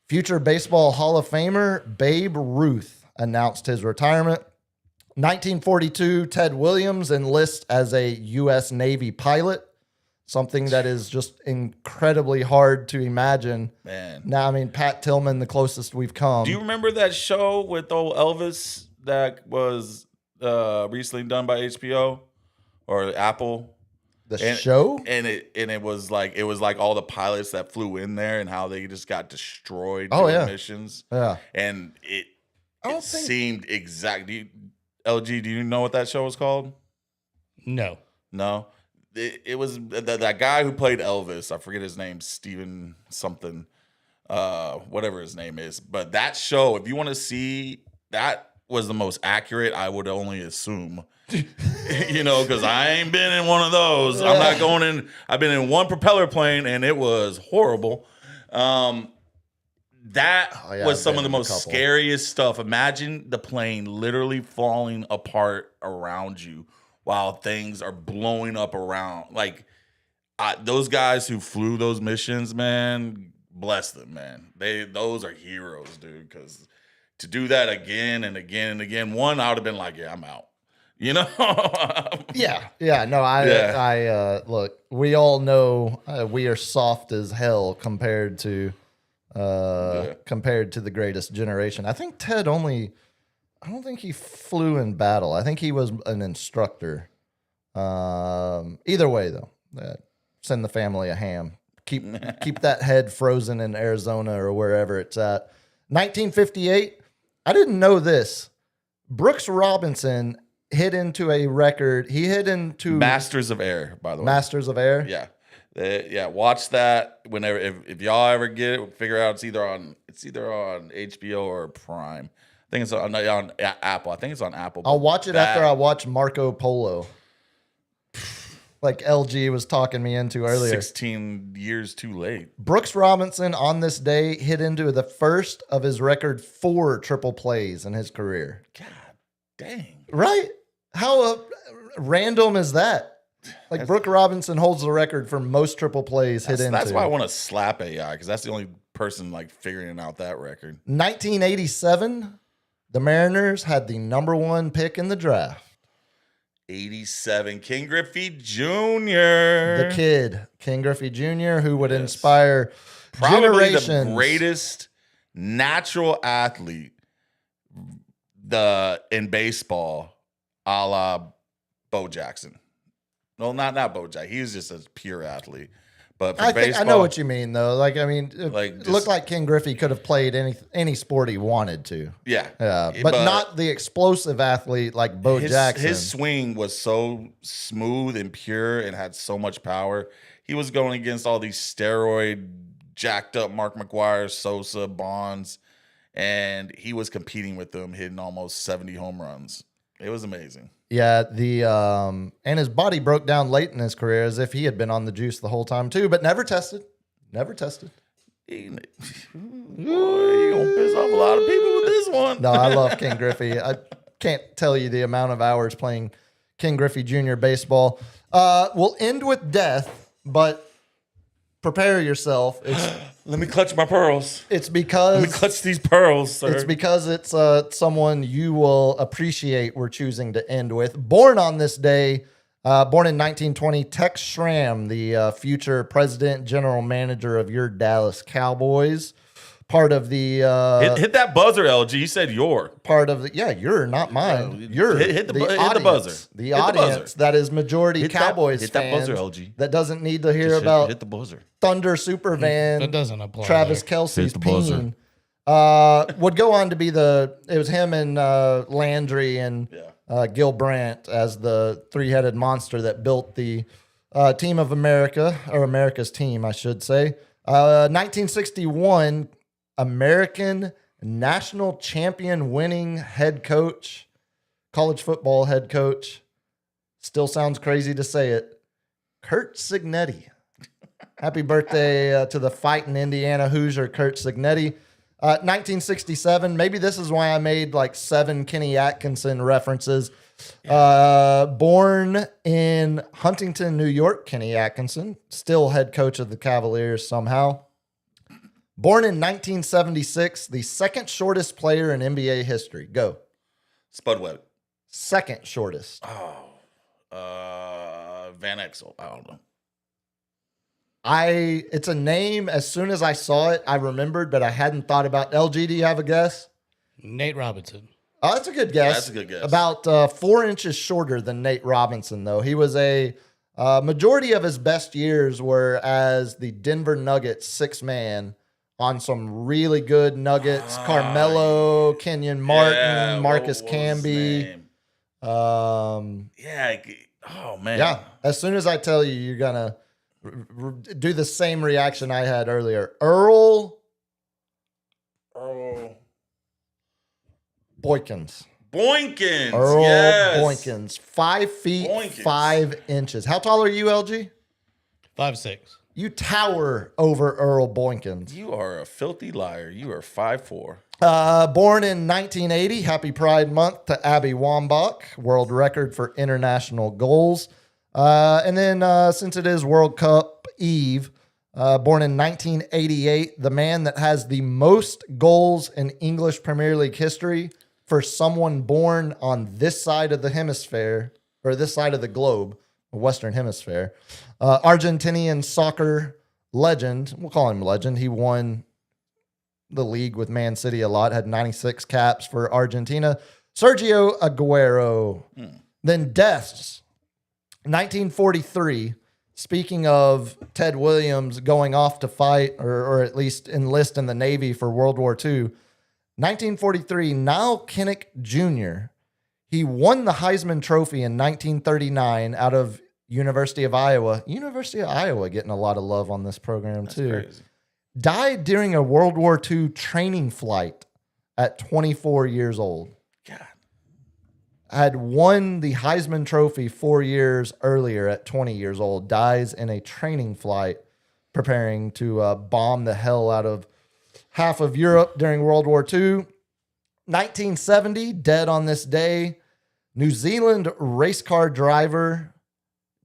future baseball Hall of Famer Babe Ruth announced his retirement. 1942, Ted Williams enlists as a U.S. Navy pilot, something that is just incredibly hard to imagine. Man. Now, I mean, Pat Tillman, the closest we've come. Do you remember that show with old Elvis that was recently done by HBO or Apple? Show? And it was like all the pilots that flew in there and how they just got destroyed Oh, during yeah. missions. Yeah. And it don't think- seemed exactly. LG, do you know what that show was called? No. No. It was that guy who played Elvis. I forget his name, Steven something, whatever his name is. But that show, if you want to see, that was the most accurate, I would only assume. Because I ain't been in one of those. I'm not going in. I've been in one propeller plane, and it was horrible. That was some of the most scariest stuff. Imagine the plane literally falling apart around you while things are blowing up around. Like those guys who flew those missions, man, bless them, man. Those are heroes, dude. Because to do that again and again and again, one, I would have been like, yeah, I'm out. Yeah. No, I look, we all know we are soft as hell compared to the greatest generation. I think Ted I don't think he flew in battle. I think he was an instructor. Either way though, send the family a ham. Keep that head frozen in Arizona or wherever it's at. 1958. I didn't know this. Brooks Robinson hit into a record. He hit into Masters of Air, by the way. Masters of Air. Yeah. Watch that whenever if y'all ever get it, figure out it's either on HBO or Prime. I think it's on Apple. I think it's on Apple. I'll watch it after I watch Marco Polo. Like LG was talking me into earlier. 16 years too late. Brooks Robinson on this day hit into the first of his record 4 triple plays in his career. God dang. Right? How random is that? Like Brooks Robinson holds the record for most triple plays hit into. That's why I want to slap AI, because that's the only person like figuring out that record. 1987, the Mariners had the number 1 pick in the draft. 87, King Griffey Jr. The kid, King Griffey Jr., who would inspire probably generations. The greatest natural athlete in baseball, a la Bo Jackson. No, not Bo Jackson. He was just a pure athlete. But for I baseball, know what you mean, though. Like, I mean, Like, it looked like King Griffey could have played any sport he wanted to. yeah, But not the explosive athlete like Bo Jackson. His swing was so smooth and pure and had so much power. He was going against all these steroid jacked up Mark McGwire, Sosa, Bonds, and he was competing with them, hitting almost 70 home runs. It was amazing. Yeah, and his body broke down late in his career as if he had been on the juice the whole time too, but never tested. Never tested. Boy, you gonna piss off a lot of people with this one. No, I love King Griffey. I can't tell you the amount of hours playing King Griffey Jr. baseball. We'll end with death, but prepare yourself. Let me clutch my pearls. It's because Let me clutch these pearls, sir. It's because it's someone you will appreciate we're choosing to end with. Born on this day, born in 1920, Tex Schramm, the future president, general manager of your Dallas Cowboys. Part of the hit that buzzer, LG. You said your. part of the you're not mine. You're hit the audience, buzzer. The Hit the audience buzzer. that is majority Hit that- Cowboys hit that fans buzzer, LG. that doesn't need to hear about hit the buzzer. Thunder Supervan. That doesn't apply. Travis there. Kelsey's Hit the buzzer. peen. Would go on to be it was him and Landry and Gil Brandt as the three-headed monster that built the team of America, or America's team, I should say. 1961, American national champion winning head coach, college football head coach. Still sounds crazy to say it. Kurt Signetti. Happy birthday to the fighting Indiana Hoosier, Kurt Signetti. 1967, maybe this is why I made like 7 Kenny Atkinson references. Born in Huntington, New York, Kenny Atkinson, still head coach of the Cavaliers somehow. Born in 1976, the second shortest player in NBA history. Go. Spud Webb. Second shortest. Van Exel. I don't know. It's a name, as soon as I saw it, I remembered, but I hadn't thought about. LG, do you have a guess? Nate Robinson. Oh, that's a good guess. That's a good guess. About 4 inches shorter than Nate Robinson, though. He was a majority of his best years were as the Denver Nuggets 6-man on some really good Nuggets. Carmelo, Kenyon Martin, Yeah, Marcus what was his Camby. name? Um, Yeah. Oh, man. yeah. As soon as I tell you, you're gonna do the same reaction I had earlier. Earl Boykins. Boykins. Earl Yes. Boykins. 5 feet, Boykins. 5 inches. How tall are you, LG? 5'6". You tower over Earl Boykins. You are a filthy liar. You are 5'4". Born in 1980, happy Pride Month to Abby Wambach, world record for international goals. And then since it is World Cup Eve, born in 1988, the man that has the most goals in English Premier League history for someone born on this side of the hemisphere, or this side of the globe, Western Hemisphere. Argentinian soccer legend, we'll call him legend. He won the league with Man City a lot, had 96 caps for Argentina. Sergio Aguero. Then deaths. 1943, speaking of Ted Williams going off to fight or at least enlist in the Navy for World War II, 1943, Niall Kinnick Jr., he won the Heisman Trophy in 1939 out of University of Iowa. University of Iowa getting a lot of love on this program too. Crazy. Died during a World War II training flight at 24 years old. God. Had won the Heisman Trophy 4 years earlier at 20 years old. Dies in a training flight preparing to bomb the hell out of half of Europe during World War II. 1970, dead on this day, New Zealand race car driver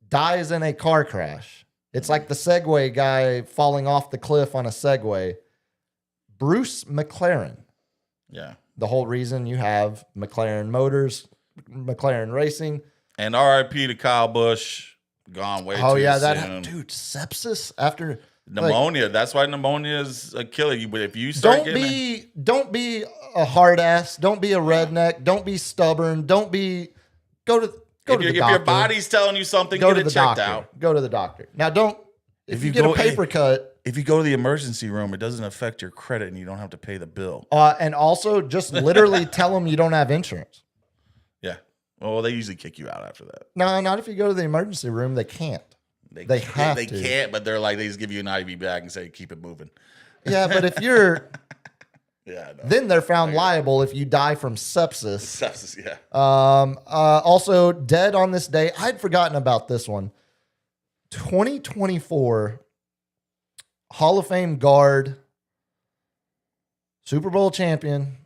dies in a car crash. It's like the Segway guy falling off the cliff on a Segway. Bruce McLaren. Yeah. The whole reason you have McLaren Motors, McLaren Racing. And RIP to Kyle Busch. Gone way too soon. Dude, sepsis after pneumonia. That's why pneumonia is a killer. But if you start don't be a hard ass. Don't be a redneck. Don't be stubborn. Go to the doctor. If your body's telling you something, Go get to it the checked doctor. out. Go to the doctor. Now, if you get a paper cut. If you go to the emergency room, it doesn't affect your credit and you don't have to pay the bill. And also just literally tell them you don't have insurance. Yeah. Well, they usually kick you out after that. No, not if you go to the emergency room. They can't. They have They to. can't, but they're like, they just give you an IV bag and say, keep it moving. Yeah, but if you're, Yeah, I know. then they're found liable if you die from sepsis. Sepsis, yeah. Also, dead on this day. I'd forgotten about this one. 2024 Hall of Fame guard, Super Bowl champion,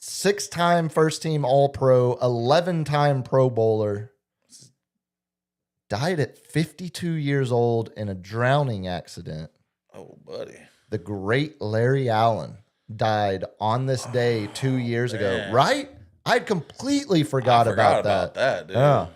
6-time first team All-Pro, 11-time Pro Bowler. Died at 52 years old in a drowning accident. Oh, buddy. The great Larry Allen died on this day 2 years ago, man. right? I'd completely forgot about that. dude. Yeah.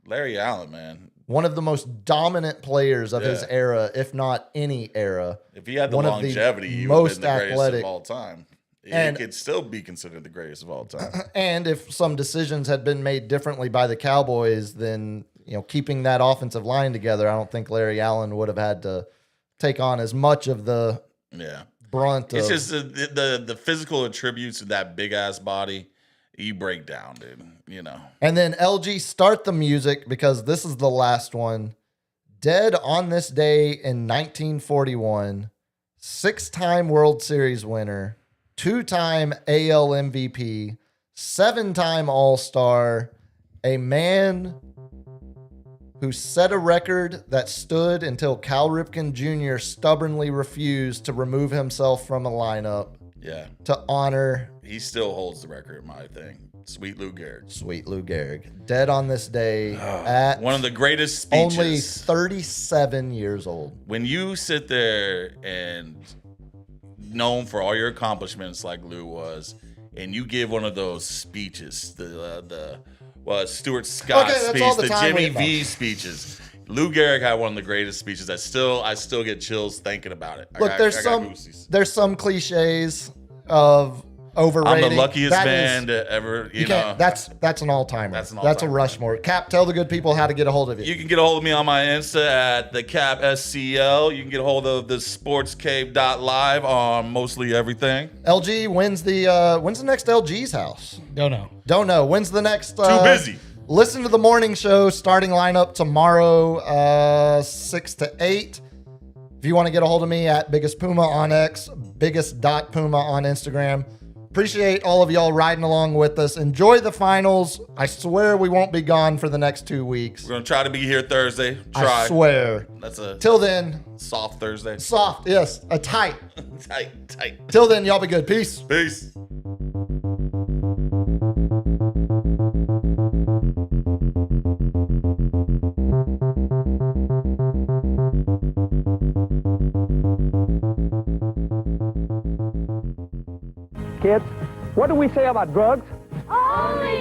Larry Allen, man. One of the most dominant players of his era, if not any era. If he had the One of the longevity, he would most have been the greatest athletic. of all time. He And- could still be considered the greatest of all time. And if some decisions had been made differently by the Cowboys, then keeping that offensive line together, I don't think Larry Allen would have had to take on as much of the Yeah. brunt. It's of, just the physical attributes of that big ass body. You break down, dude. And then LG, start the music because this is the last one. Dead on this day in 1941, 6-time World Series winner, 2-time AL MVP, 7-time All-Star, a man who set a record that stood until Cal Ripken Jr. stubbornly refused to remove himself from a lineup Yeah. to honor He still holds the record, my thing. Sweet Lou Gehrig. Sweet Lou Gehrig. Dead on this day at One of the greatest speeches. only 37 years old. When you sit there and known for all your accomplishments like Lou was, and you give one of those speeches, the Stuart Scott Okay, that's speech, all the the time Jimmy we V have. speeches. Lou Gehrig had one of the greatest speeches. I still get chills thinking about it. Look, I there's got some goosies. cliches of overrating. I'm the luckiest That man is- to ever, You can't. That's an all timer. That's an That's a all-timer. Rushmore. Cap, tell the good people how to get a hold of you. You can get a hold of me on my Insta at the Cap SCL. You can get a hold of the sportscave.live on mostly everything. LG, when's the next LG's house? Don't know. Don't know. When's the next? Too busy. Listen to the morning show. Starting lineup tomorrow, 6 to 8. If you want to get a hold of me at Biggest Puma on X, biggest.puma on Instagram. Appreciate all of y'all riding along with us. Enjoy the finals. I swear we won't be gone for the next 2 weeks. We're going to try to be here Thursday. I Try. swear. That's a Till then, soft Thursday. soft. Yes, a tight. Tight. Till then, y'all be good. Peace. Peace. Kids, what do we say about drugs? Only